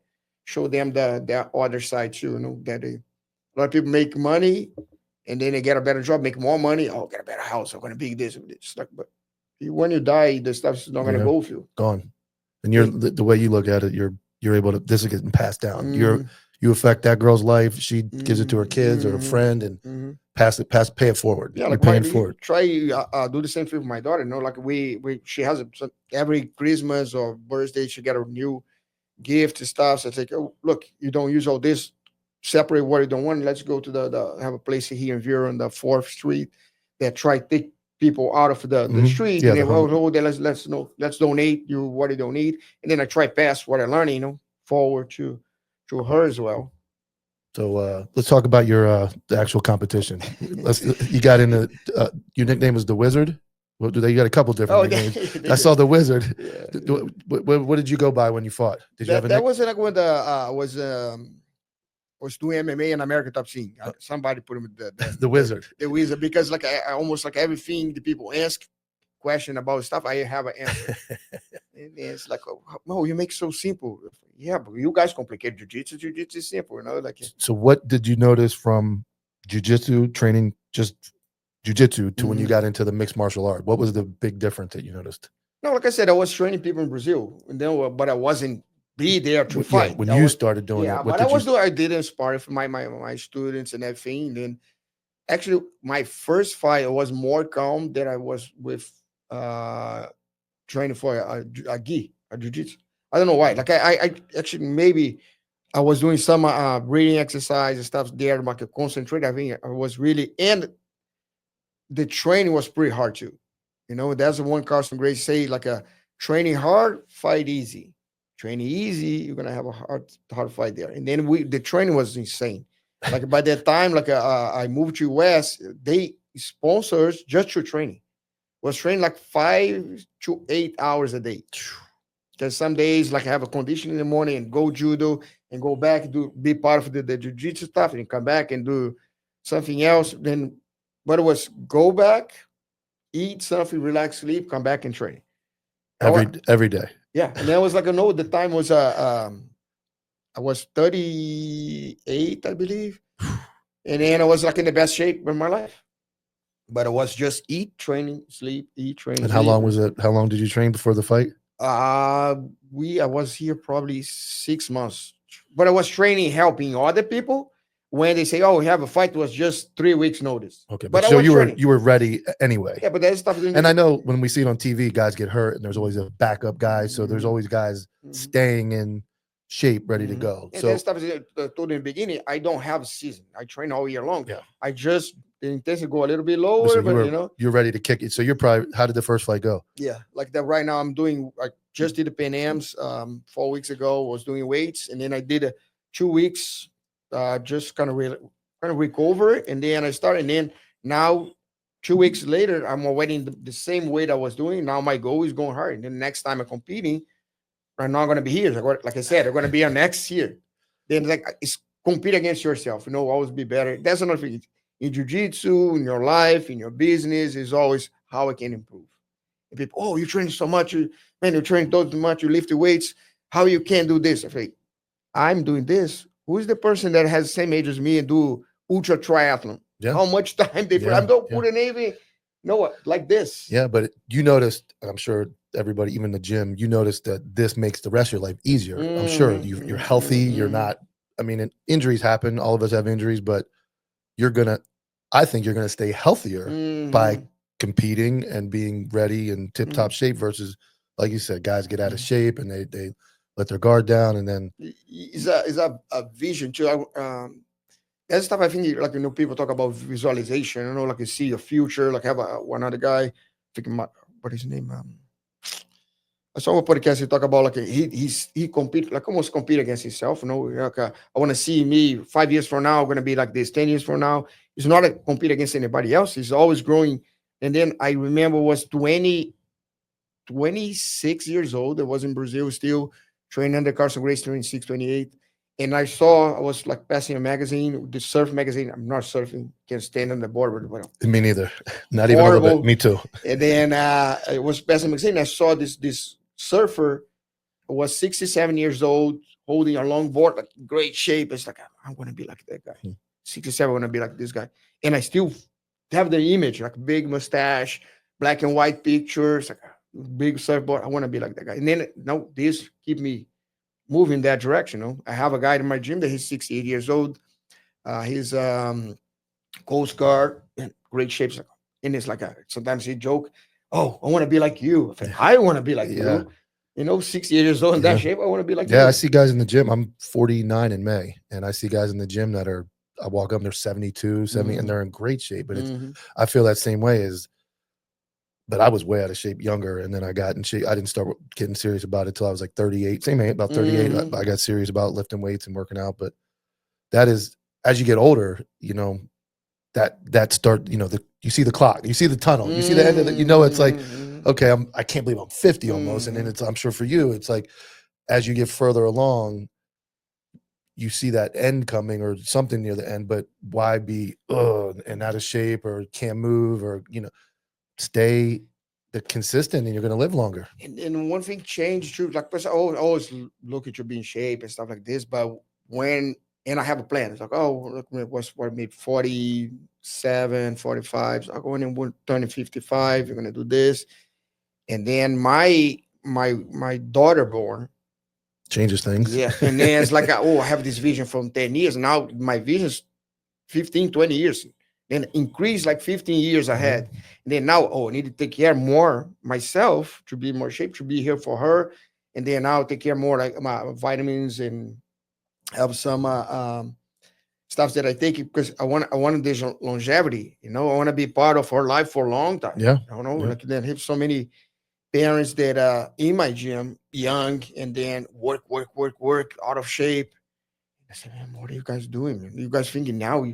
show them the other side too. That a lot of people make money and then they get a better job, make more money. Oh, get a better house. I'm gonna be this. It's like, but when you die, the stuff's not gonna go with you. Gone. And you're the way you look at it, you're able to, this is getting passed down. You affect that girl's life. She gives it to her kids or a friend, and pay it forward. Yeah, you're paying forward. Try do the same thing with my daughter. Like she has every Christmas or birthday, she get a new gift and stuff. So it's like, oh, look, you don't use all this. Separate what you don't want. Let's go to the have a place here in Vero on the 4th Street that try to take people out of the street. And then, let's donate you what you don't need. And then I try pass what I learn, forward to her as well. So let's talk about your the actual competition. You got into your nickname was the Wizard. Well, you got a couple different nicknames. I saw the Wizard. Yeah. What did you go by when you fought? Did you have that was like when was doing MMA in American Top Scene. Somebody put him the Wizard. The Wizard, because like I almost like everything the people ask question about stuff, I have an answer. And it's like, oh, you make it so simple. Yeah, but you guys complicate jiu-jitsu. Jiu-jitsu is simple, Like, so what did you notice from jiu-jitsu training, just jiu-jitsu, to when you got into the mixed martial art? What was the big difference that you noticed? No, like I said, I was training people in Brazil, and then but I wasn't be there to fight. When you started doing it, but I did inspire for my students and everything. And then actually my first fight was more calm than I was with training for a jiu-jitsu. I don't know why. Like I actually, maybe I was doing some breathing exercise and stuff there, like a concentrate. I think I was really, and the training was pretty hard too. That's the one Carlson Gracie say, like a training hard, fight easy. Training easy, you're gonna have a hard fight there. And then the training was insane. Like by that time, like I moved to US, they sponsors just to training. Was training like 5 to 8 hours a day. Because some days, like I have a condition in the morning and go judo and go back, be part of the jiu-jitsu stuff, and come back and do something else. Then, but it was go back, eat something, relax, sleep, come back and train. Every day. Yeah. And then I was like, the time was I was 38, I believe. And then I was like in the best shape in my life. But it was just eat, training, sleep, eat, training. And how long was it? How long did you train before the fight? I was here probably 6 months, but I was training, helping other people. When they say, "Oh, we have a fight," it was just 3 weeks notice. Okay, but so you were ready anyway. Yeah, but that stuff. And I know when we see it on TV, guys get hurt, and there's always a backup guy. So there's always guys staying in shape, ready to go. And that stuff is told in the beginning. I don't have a season. I train all year long. Yeah, I just the intensity go a little bit lower, so you're ready to kick it. So you're probably. How did the first fight go? Yeah, like that. Right now, I'm doing. I just did the Pan Ams 4 weeks ago. Was doing weights, and then I did 2 weeks. Just kind of recover, and then I started. And then now 2 weeks later, I'm already in the same weight I was doing. Now my goal is going hard. And then next time I'm competing, I'm not going to be here. Like I said, I'm going to be on next year. Then like it's compete against yourself. Always be better. That's another thing. In jiu-jitsu, in your life, in your business, is always how I can improve. And people, oh, you train so much, man, you train so much, you lift the weights. How you can do this? I think I'm doing this. Who is the person that has the same age as me and do ultra triathlon? Yeah. How much time they put? Yeah, I don't yeah. put an even like this. Yeah, but you noticed, and I'm sure everybody, even the gym, you noticed that this makes the rest of your life easier. I'm sure you're healthy. You're not. I mean, injuries happen. All of us have injuries, but I think you're gonna stay healthier by competing and being ready and tip top shape versus, like you said, guys get out of shape and they let their guard down and then Is a vision too. That stuff I think like people talk about visualization. Like you see your future. Like I have one other guy. Thinking what is his name? I saw a podcast. He talk about like he compete like almost compete against himself. Like I want to see me 5 years from now. I'm gonna be like this. 10 years from now, it's not a compete against anybody else. He's always growing. And then I remember was 26 years old. I was in Brazil still training under Carlson Gracie 26, 28. And I was like passing a magazine, the surf magazine. I'm not surfing, can't stand on the board. But me neither. Not even a little bit. Me too. And then I was passing a magazine. I saw this surfer was 67 years old, holding a long board, like great shape. It's like, I'm going to be like that guy. 67, I want to be like this guy. And I still have the image, like big mustache, black and white pictures, like big surfboard. I want to be like that guy. And then now this keep me moving that direction. I have a guy in my gym that he's 68 years old. He's Coast Guard, great shapes. And it's like sometimes he joke, oh, I want to be like you. I want to be like you. 68 years old in that shape. I want to be like you. I see guys in the gym. I'm 49 in May, and I see guys in the gym that I walk up, they're 72, 70, and they're in great shape. But I feel that same way but I was way out of shape younger, and then I got in shape. I didn't start getting serious about it till I was like 38. Same age, about 38. I got serious about lifting weights and working out. But that is, as you get older, that start, you see the clock, you see the tunnel, you see the end of it, it's like, okay, I can't believe I'm 50 almost. And then I'm sure for you, it's like, as you get further along, you see that end coming or something near the end, but why be and out of shape or can't move or, stay consistent and you're going to live longer. And one thing changed too, like I always look at you being shape and stuff like this, but and I have a plan. It's like, look, what maybe 47, 45. So I'm going in turning 55. You're gonna do this. And then my daughter born changes things. Yeah. And then it's like, I have this vision from 10 years. Now my vision is 15, 20 years. Then increase like 15 years ahead. And then now, I need to take care more myself to be more shape, to be here for her. And then now take care more like my vitamins and have some stuff that I take because I want this longevity. I want to be part of her life for a long time. Yeah. Like then have so many parents that in my gym, young, and then work, out of shape. I said, man, what are you guys doing? Man? You guys thinking now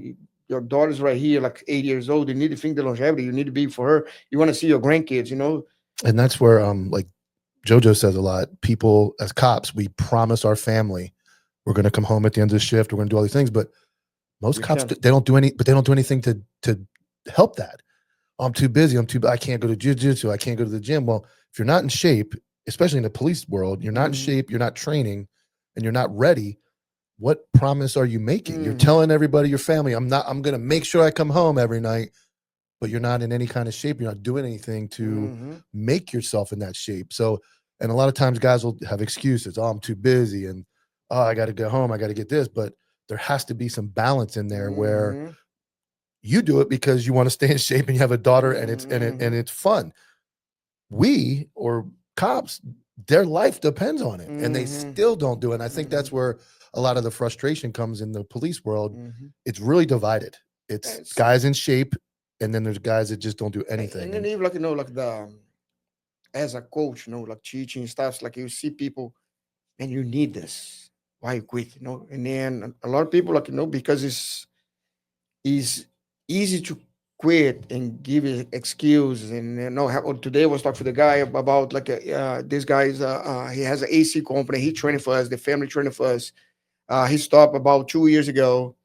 your daughter's right here, like 8 years old. You need to think the longevity. You need to be for her. You want to see your grandkids, And that's where like JoJo says a lot. People as cops, we promise our family we're going to come home at the end of the shift. We're going to do all these things, but most cops they don't do anything to help that. I'm too busy. I can't go to jiu-jitsu. I can't go to the gym. Well, if you're not in shape, especially in the police world, you're not in shape, you're not training, and you're not ready. What promise are you making? You're telling everybody, your family, I'm going to make sure I come home every night, but you're not in any kind of shape. You're not doing anything to make yourself in that shape. So, and a lot of times guys will have excuses. Oh, I'm too busy. And I got to get home. I got to get this. But there has to be some balance in there where you do it because you want to stay in shape and you have a daughter and it's fun. We or cops, their life depends on it and they still don't do it. And I think that's where a lot of the frustration comes in the police world. It's really divided. It's guys in shape and then there's guys that just don't do anything. And then even like as a coach, like teaching stuff, like you see people and you need this. Why you quit? And then a lot of people because it's easy to quit and give excuses. And today I was talking to the guy about like this guy's he has an AC company. He training for us, the family training for us. He stopped about 2 years ago.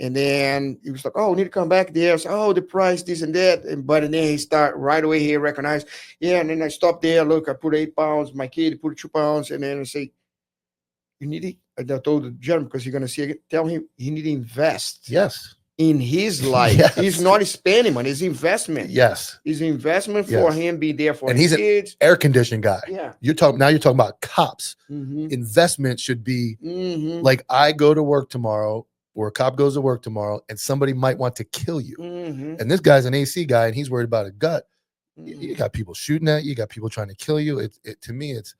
And then he was like, "Oh, we need to come back there." So, "Oh, the price, this and that." And then he start right away. He recognized, yeah. And then I stopped there. Look, I put 8 pounds. My kid put 2 pounds. And then I say, "You need to." And I told the gentleman because you're gonna see it. Tell him he need to invest Yes. in his life. Yes. He's not spending money. It's investment. Yes. It's investment for Yes. him. Be there for And his he's kids. an air conditioning guy. Yeah. You're talking about cops. Mhm. Investment should be Mhm. like I go to work tomorrow, or a cop goes to work tomorrow, and somebody might want to kill you. Mhm. And this guy's an AC guy, and he's worried about a gut. You Mhm. got people shooting at you. You got people trying to kill you. To me, it's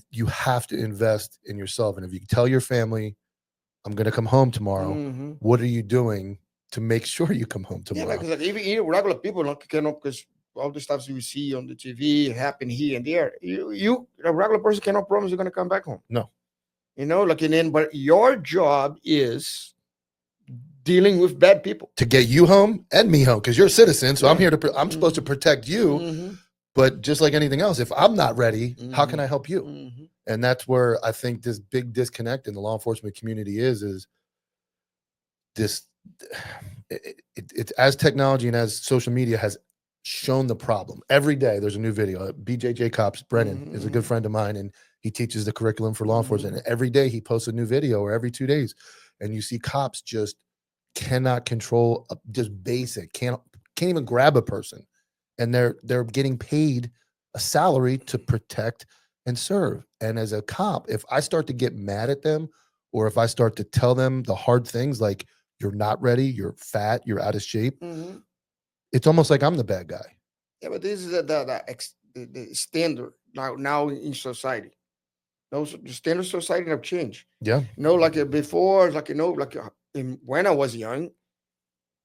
you have to invest in yourself. And if you tell your family, "I'm going to come home tomorrow," Mhm. what are you doing to make sure you come home Yeah, tomorrow? because like even regular people don't cannot, because all the stuff you see on the TV happen here and there. You a regular person cannot promise you're gonna come back home. No. Like, and then but your job is dealing with bad people. To get you home and me home, because you're a citizen, so I'm Yeah. here I'm supposed to protect you. Mhm. But just like anything else, if I'm not ready, how can Mhm. I help you? Mhm. And that's where I think this big disconnect in the law enforcement community is this. It's as technology and as social media has shown the problem. Every day there's a new video. BJJ Cops, Brennan is a good friend of mine, and he teaches the curriculum for law enforcement. And every day he posts a new video, or every 2 days, and you see cops just cannot control just basic, can't even grab a person, and they're getting paid a salary to protect and serve. And as a cop, if I start to get mad at them, or if I start to tell them the hard things like you're not ready, you're fat, you're out of shape, Mhm. it's almost like I'm the bad guy. Yeah, but this is the standard now in society. Those the standard society have changed. Yeah. Like before, like when I was young,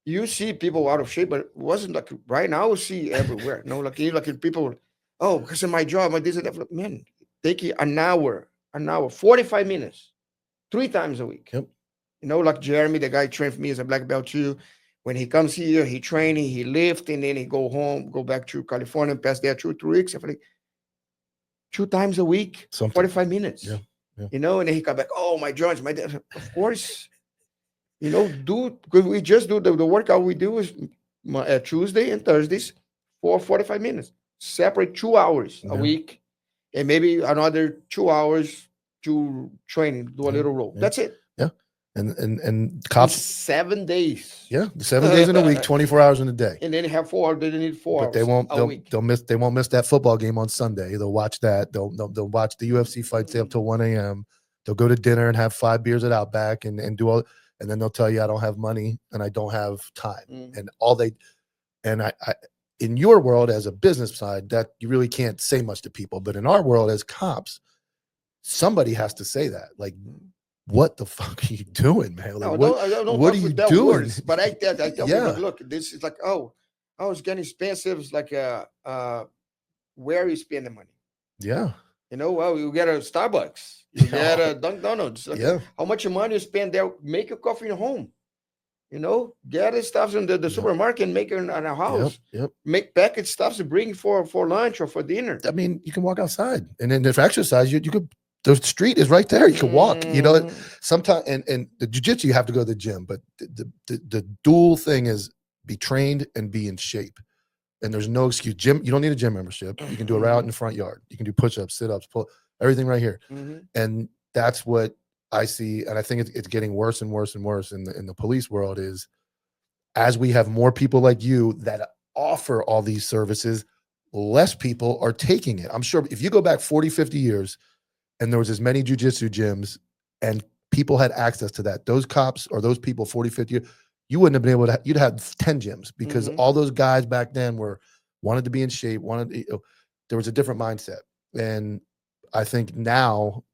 you see people out of shape, but it wasn't like right now. You see everywhere. Like people. Oh, because of my job, my this and that. Like, man, take you an hour, 45 minutes, 3 times a week. Yep. Like Jeremy, the guy trained for me as a black belt too. When he comes here, he training, he lift, and then he go home, go back to California, pass there 2 3 weeks. I feel like 2 times a week, Something. 45 minutes. Yeah. Yeah. And then he come back. Oh, my joints, my dad. Of course. Because we just do the workout we do is Tuesday and Thursdays for 45 minutes. Separate 2 hours a Yeah. week, and maybe another 2 hours to training, do a little roll. Yeah. That's it. Yeah. And In cops. 7 days. Yeah. 7 days in a week, 24 hours in a day. And then you have 4 hours. They need 4 But hours they won't. a week. They won't miss that football game on Sunday. They'll watch that. They'll watch the UFC fight, stay up till 1 a.m. They'll go to dinner and have 5 beers at Outback and do all. And then they'll tell you I don't have money and I don't have time. And I in your world as a business side, that you really can't say much to people. But in our world as cops, somebody has to say that. Like, what the fuck are you doing, man? Like, I don't what talk are you with that doing? words, but I tell people, Yeah. like, look, this is like, oh, it's getting expensive. It's like, where you spend the money? Yeah. Well, you get a Starbucks, you get a Dunkin' Donuts. Like, Yeah. how much money you spend there? Make your coffee at home. Get the stuff in the supermarket and make it in a house. Yep. Make package stuff to bring for lunch or for dinner. I mean, you can walk outside, and then if exercise, you could. The street is right there. You can walk. Sometimes and the jiu-jitsu you have to go to the gym, but the dual thing is be trained and be in shape. And there's no excuse. Gym, you don't need a gym membership. You can do it right out in the front yard. You can do push-ups, sit-ups, pull everything right here. And that's what I see. And I think it's getting worse and worse and worse in the police world is as we have more people like you that offer all these services, less people are taking it. I'm sure if you go back 40, 50 years and there was as many jiu-jitsu gyms and people had access to that, those cops or those people 40, 50 years, you wouldn't have been able to, you'd have 10 gyms because all those guys back then wanted to be in shape, there was a different mindset. And I think now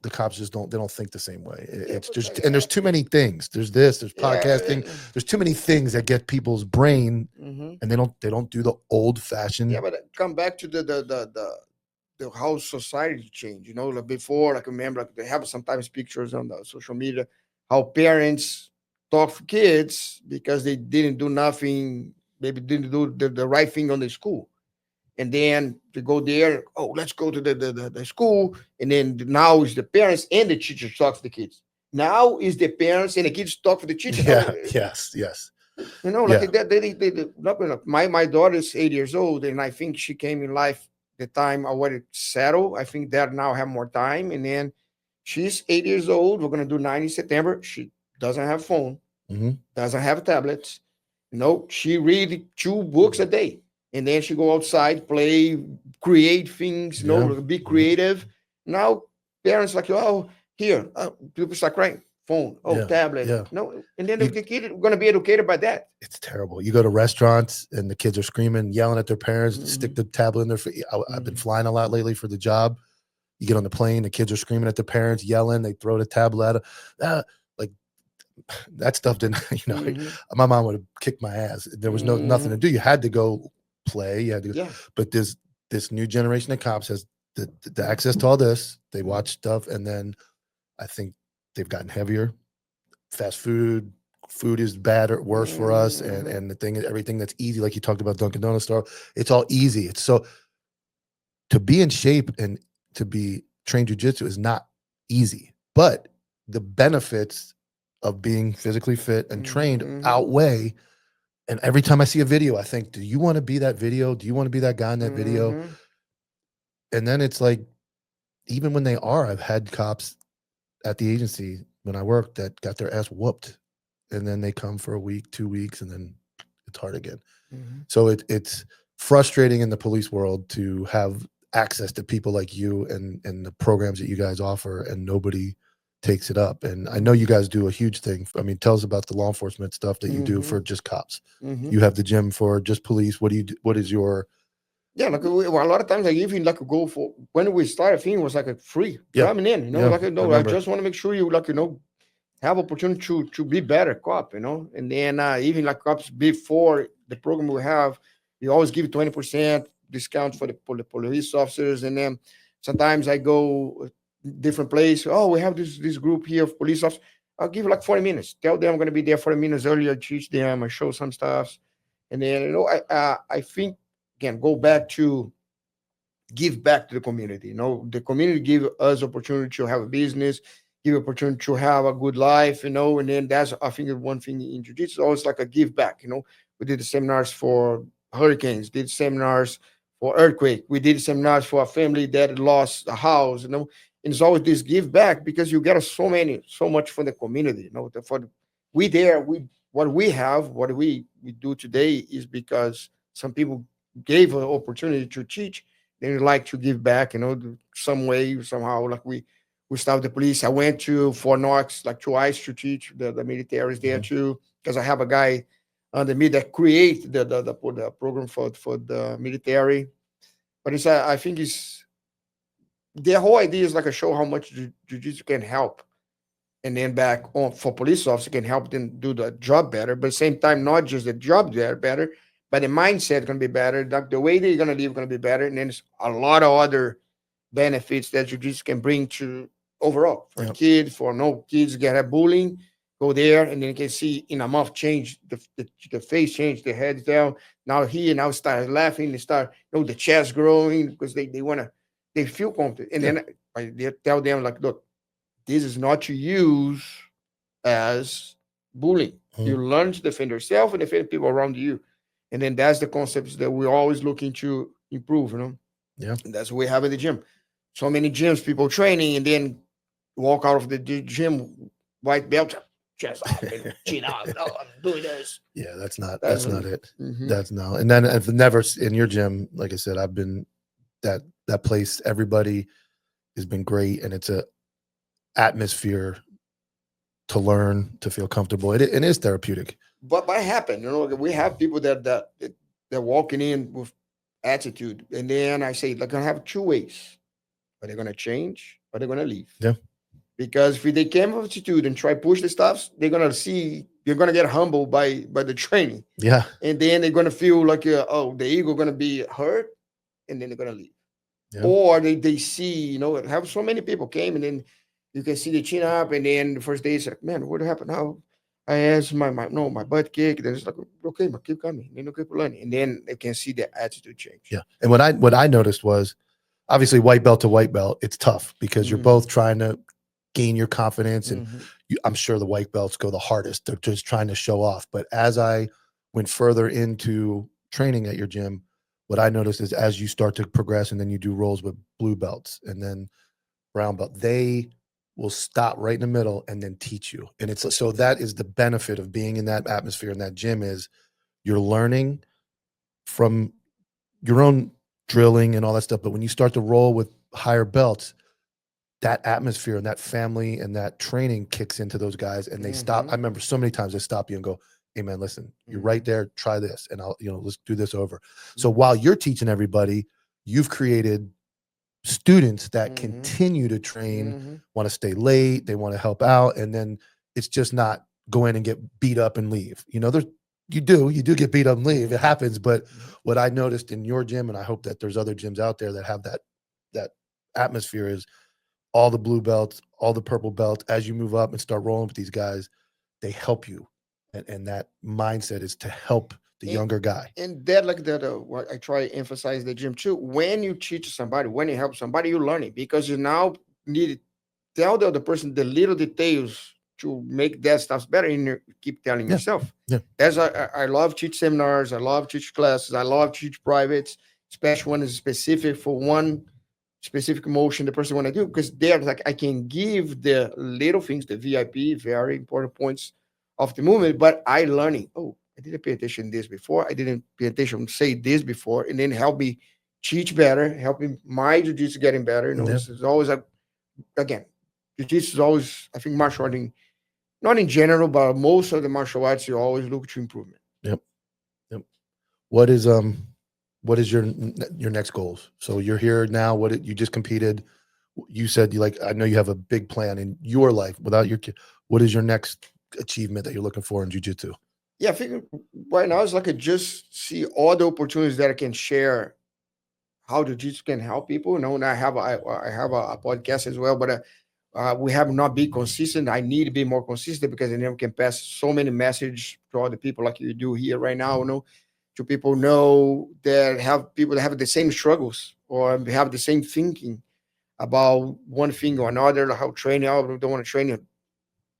the cops just don't think the same way. It's just, and there's too many things. There's podcasting. There's too many things that get people's brain and they don't do the old fashioned. Yeah, but come back to the how society changed. Like before, like remember, like they have sometimes pictures on the social media, how parents talk for kids because they didn't do nothing, maybe didn't do the right thing on the school. And then to go there, oh, let's go to the school. And then now is the parents and the teachers talk to the kids. Now is the parents and the kids talk for the teacher. Yeah. Yes. Yes. Like Yeah. my daughter is 8 years old, and I think she came in life the time already settled. I think that now have more time. And then she's 8 years old. We're gonna do 9 in September. She doesn't have phone, Hmm. doesn't have tablets. No, she read 2 books a day, and then she go outside, play, create things. Yeah. Be creative. Now parents like, oh, here, people start crying. Phone, oh, Yeah. tablet. Yeah. No, and then You- the kid is gonna be educated by that. It's terrible. You go to restaurants and the kids are screaming, yelling at their parents, stick the tablet in their face. I've been flying a lot lately for the job. You get on the plane, the kids are screaming at their parents, yelling. They throw the tablet at them. Like that stuff didn't. My mom would have kicked my ass. There was nothing to do. You had to go play. You had to. Yeah. But this new generation of cops has the access to all this. They watch stuff, and then I think they've gotten heavier. Fast food is bad or worse for us, and the thing, everything that's easy, like you talked about Dunkin' Donuts store, it's all easy. It's so to be in shape and to be trained jujitsu is not easy, but the benefits of being physically fit and trained outweigh. And every time I see a video, I think, do you want to be that video? Do you want to be that guy in that video? And then it's like, even when they are, I've had cops at the agency when I worked that got their ass whooped, and then they come for a week, 2 weeks, and then it's hard again. So it's frustrating in the police world to have access to people like you and the programs that you guys offer, and nobody takes it up. And I know you guys do a huge thing. I mean, tell us about the law enforcement stuff that you do for just cops. You have the gym for just police. What do you do? What is your Yeah, like a lot of times I even like go for when we started. I think it was like a free coming in. Yeah, Like I no, I remember. just want to make sure you have opportunity to be better cop. And then even like cops before the program we have, we always give 20% discount for the police officers. And then sometimes I go different place. Oh, we have this group here of police officers. I'll give like 40 minutes. Tell them I'm going to be there 40 minutes earlier. Teach them. I show some stuff. And then I think again go back to give back to the community. The community give us opportunity to have a business, give opportunity to have a good life. And then that's I think one thing in jiu-jitsu, always like a give back. We did the seminars for hurricanes, did seminars for earthquake, we did seminars for a family that lost a house. And it's always this give back because you get so much from the community. We what we have, what we do today is because some people gave an opportunity to teach. They like to give back, some way, somehow. Like we stopped the police. I went to Fort Knox like twice to teach the militaries there too, because I have a guy under me that create the program for the military. But it's I think it's the whole idea is like a show how much jiu-jitsu can help, and then back on for police officers can help them do the job better. But at the same time, not just the job there better, but the mindset going to be better. The way they're going to live going to be better. And then there's a lot of other benefits that jiu-jitsu can bring to overall for kids, for no kids get a bullying, go there and then you can see in a month change the face change, the head down. Now start laughing, they start the chest growing because they want to they feel confident. And then I tell them like, look, this is not to use as bullying. You learn to defend yourself and defend people around you. And then that's the concepts that we're always looking to improve, Yeah. And that's what we have at the gym. So many gyms, people training and then walk out of the gym, white belt, chest out, chin out. Oh, I'm doing this. Yeah, that's not it. Mhm. That's no. And then I've never in your gym, like I said, I've been that place. Everybody has been great, and it's a atmosphere to learn, to feel comfortable. It is therapeutic. But what happened? We have people that they're walking in with attitude, and then I say they're gonna have 2 ways: are they gonna change, or they're gonna leave? Yeah. Because if they came with attitude and try push the stuffs, they're gonna get humbled by the training. Yeah. And then they're gonna feel like the ego gonna be hurt, and then they're gonna leave. Yeah. Or they see, have so many people came and then you can see the chin up, and then the first day it's like, man, what happened? How I asked my butt kick. Then it's like, okay, but keep coming. Then keep learning. And then they can see the attitude change. Yeah. And what I noticed was obviously white belt to white belt, it's tough because you're both trying to gain your confidence. And I'm sure the white belts go the hardest. They're just trying to show off. But as I went further into training at your gym, what I noticed is as you start to progress and then you do roles with blue belts and then brown belt, they will stop right in the middle and then teach you. And it's so that is the benefit of being in that atmosphere in that gym is you're learning from your own drilling and all that stuff. But when you start to roll with higher belts, that atmosphere and that family and that training kicks into those guys and they stop. I remember so many times they stop you and go, hey man, listen, you're right there. Try this. And let's do this over. So while you're teaching everybody, you've created students that continue to train, want to stay late. They want to help out. And then it's just not go in and get beat up and leave. You do get beat up and leave. It happens. But what I noticed in your gym, and I hope that there's other gyms out there that have that atmosphere is all the blue belts, all the purple belts, as you move up and start rolling with these guys, they help you. And that mindset is to help the younger guy. And that, like that, what I try to emphasize the gym too. When you teach somebody, when you help somebody, you learn it because you now need to tell the other person the little details to make that stuff better. And you keep telling yourself. Yeah. As I love teach seminars, I love teach classes, I love teach privates, especially one is specific for one specific motion the person want to do because they're like I can give the little things, the VIP, very important points of the movement, but I learning. Oh, I didn't pay attention to this before. I didn't pay attention to say this before, and then help me teach better, helping my jiu-jitsu getting better. This is always again, jiu-jitsu is always, I think, martial art, not in general, but most of the martial arts, you always look to improvement. Yep. What is your next goals? So you're here now. You just competed. You said I know you have a big plan in your life without your kid. What is your next achievement that you're looking for in jiu-jitsu? Yeah, I think right now it's like I just see all the opportunities that I can share how jiu-jitsu can help people. And I have a podcast as well, but we have not been consistent. I need to be more consistent because then we can pass so many messages to other people like you do here right now. To people know that have people that have the same struggles or have the same thinking about one thing or another, like how training. I don't want to train you.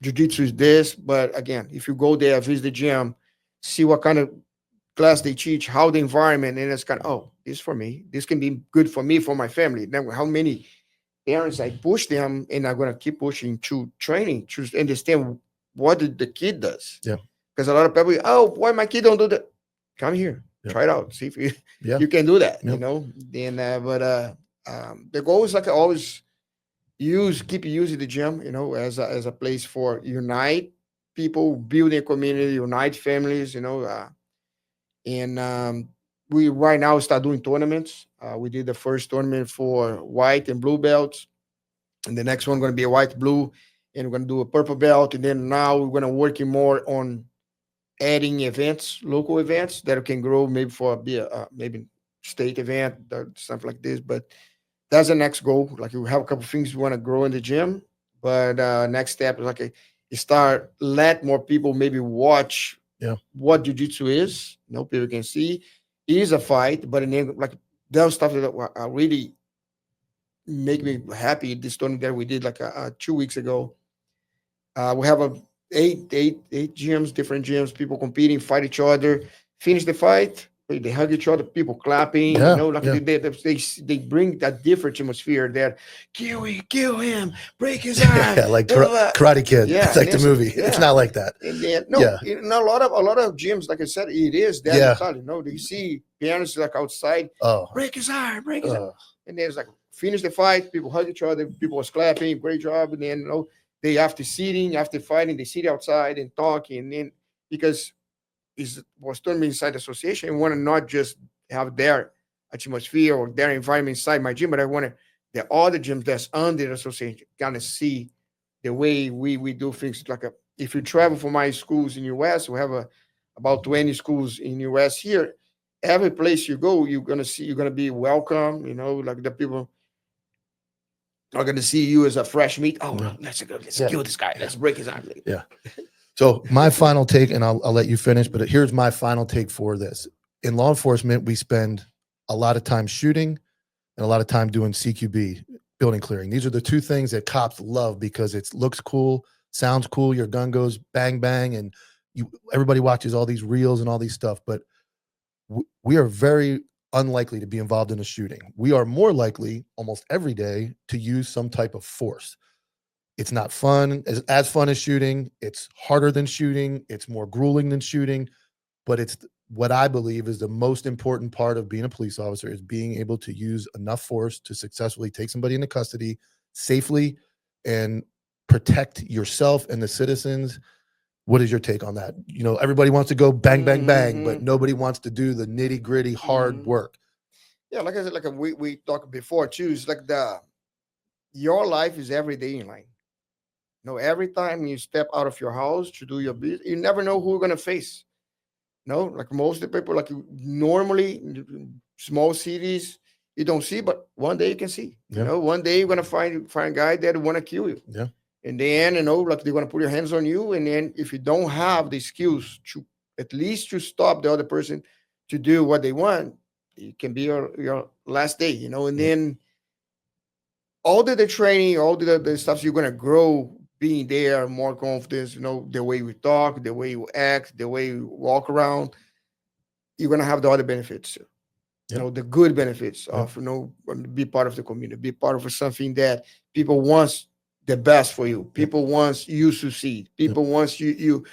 Jiu-jitsu is this, but again, if you go there, visit the gym, see what kind of class they teach, how the environment, and it's kind of, this is for me. This can be good for me, for my family. Then how many parents I push them, and I'm going to keep pushing to training to understand what the kid does. Yeah. Because a lot of people, why my kid don't do that? Come here, try it out, see if you can do that. Then, the goal is like I always keep using the gym, as a place for unite people, building a community, unite families, and we right now start doing tournaments. We did the first tournament for white and blue belts, and the next one going to be a white, blue, and we're going to do a purple belt, and then now we're going to working more on adding events, local events that can grow maybe for maybe state event or stuff like this. But that's the next goal. Like we have a couple of things we want to grow in the gym, but next step is like start let more people maybe watch what jiu-jitsu is. People can see it is a fight, but then like those stuff that really make me happy. This tournament that we did 2 weeks ago, we have eight gyms, different gyms, people competing, fight each other, finish the fight, they hug each other, people clapping, they bring that different atmosphere there. Kill him, break his arm. Yeah, like Karate Kid. Yeah, it's like the movie. Yeah. It's not like that. And then, a lot of gyms, like I said, it is that. They see parents like outside, break his arm, and then it's like finish the fight, people hug each other, people was clapping, great job, and then they after fighting, they sit outside and talking, and then because it was tournament inside the association, I want to not just have their atmosphere or their environment inside my gym, but I want that all the gyms that's under the association kind of see the way we do things. If you travel for my schools in US, we have about 20 schools in US here. Every place you go, you're gonna be welcome. Like the people are going to see you as a fresh meat. Let's kill this guy. Let's break his arm. Yeah. So my final take, and I'll let you finish, but here's my final take for this. In law enforcement, we spend a lot of time shooting and a lot of time doing CQB, building clearing. These are the two things that cops love because it looks cool, sounds cool. Your gun goes bang, bang, and everybody watches all these reels and all these stuff. But we are very unlikely to be involved in a shooting. We are more likely almost every day to use some type of force. It's not fun, as fun as shooting. It's harder than shooting. It's more grueling than shooting. But it's what I believe is the most important part of being a police officer is being able to use enough force to successfully take somebody into custody safely and protect yourself and the citizens. What is your take on that? You know, everybody wants to go bang, bang, bang, but nobody wants to do the nitty gritty hard work. Yeah, like I said, like we talked before too. It's like your life is every day in line. You know, every time you step out of your house to do your business, you never know who you're gonna face. No, like most of the people, like normally in small cities, you don't see, but one day you can see. Yeah. You know, one day you're gonna find a guy that want to kill you. Yeah. And then, you know, like they're gonna put your hands on you, and then if you don't have the skills to at least to stop the other person to do what they want, it can be your last day. You know, and then all the training, all the stuff you're gonna grow. Being there, more confidence, you know, the way we talk, the way you act, the way you walk around, you're gonna have the other benefits, you know, the good benefits of, you know, be part of the community, be part of something that people want the best for you. People want you to succeed. People want you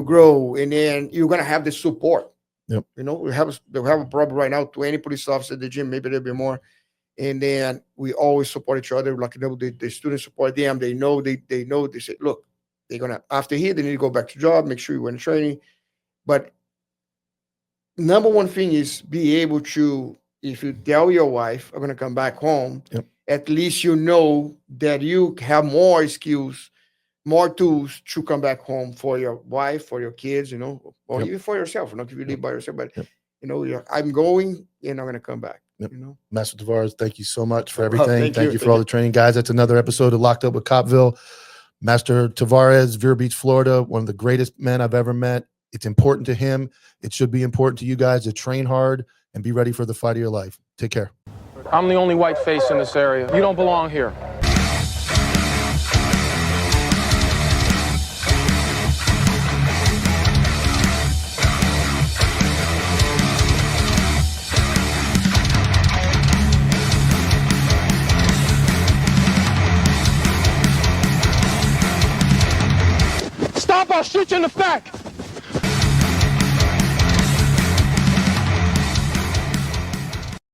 grow, and then you're gonna have the support. Yep. You know, we have a problem right now. 20 police officers at the gym, maybe a little bit more. And then we always support each other. Like, you know, the students support them. They know, they say, look, they're gonna after here, they need to go back to job, make sure you went to training. But number one thing is be able to, if you tell your wife, I'm gonna come back home, at least you know that you have more skills, more tools to come back home for your wife, for your kids, you know, or even for yourself. Not if you live by yourself, but you know, I'm going and I'm gonna come back. You know, Master Tavares, thank you so much for everything. Thank you for all the training, guys. That's another episode of Locked Up with Copville. Master Tavares, Vero Beach, Florida, one of the greatest men I've ever met. It's important to him. It should be important to you guys to train hard and be ready for the fight of your life. Take care. I'm the only white face in this area. You don't belong here. Stop, I'll shoot you in the back.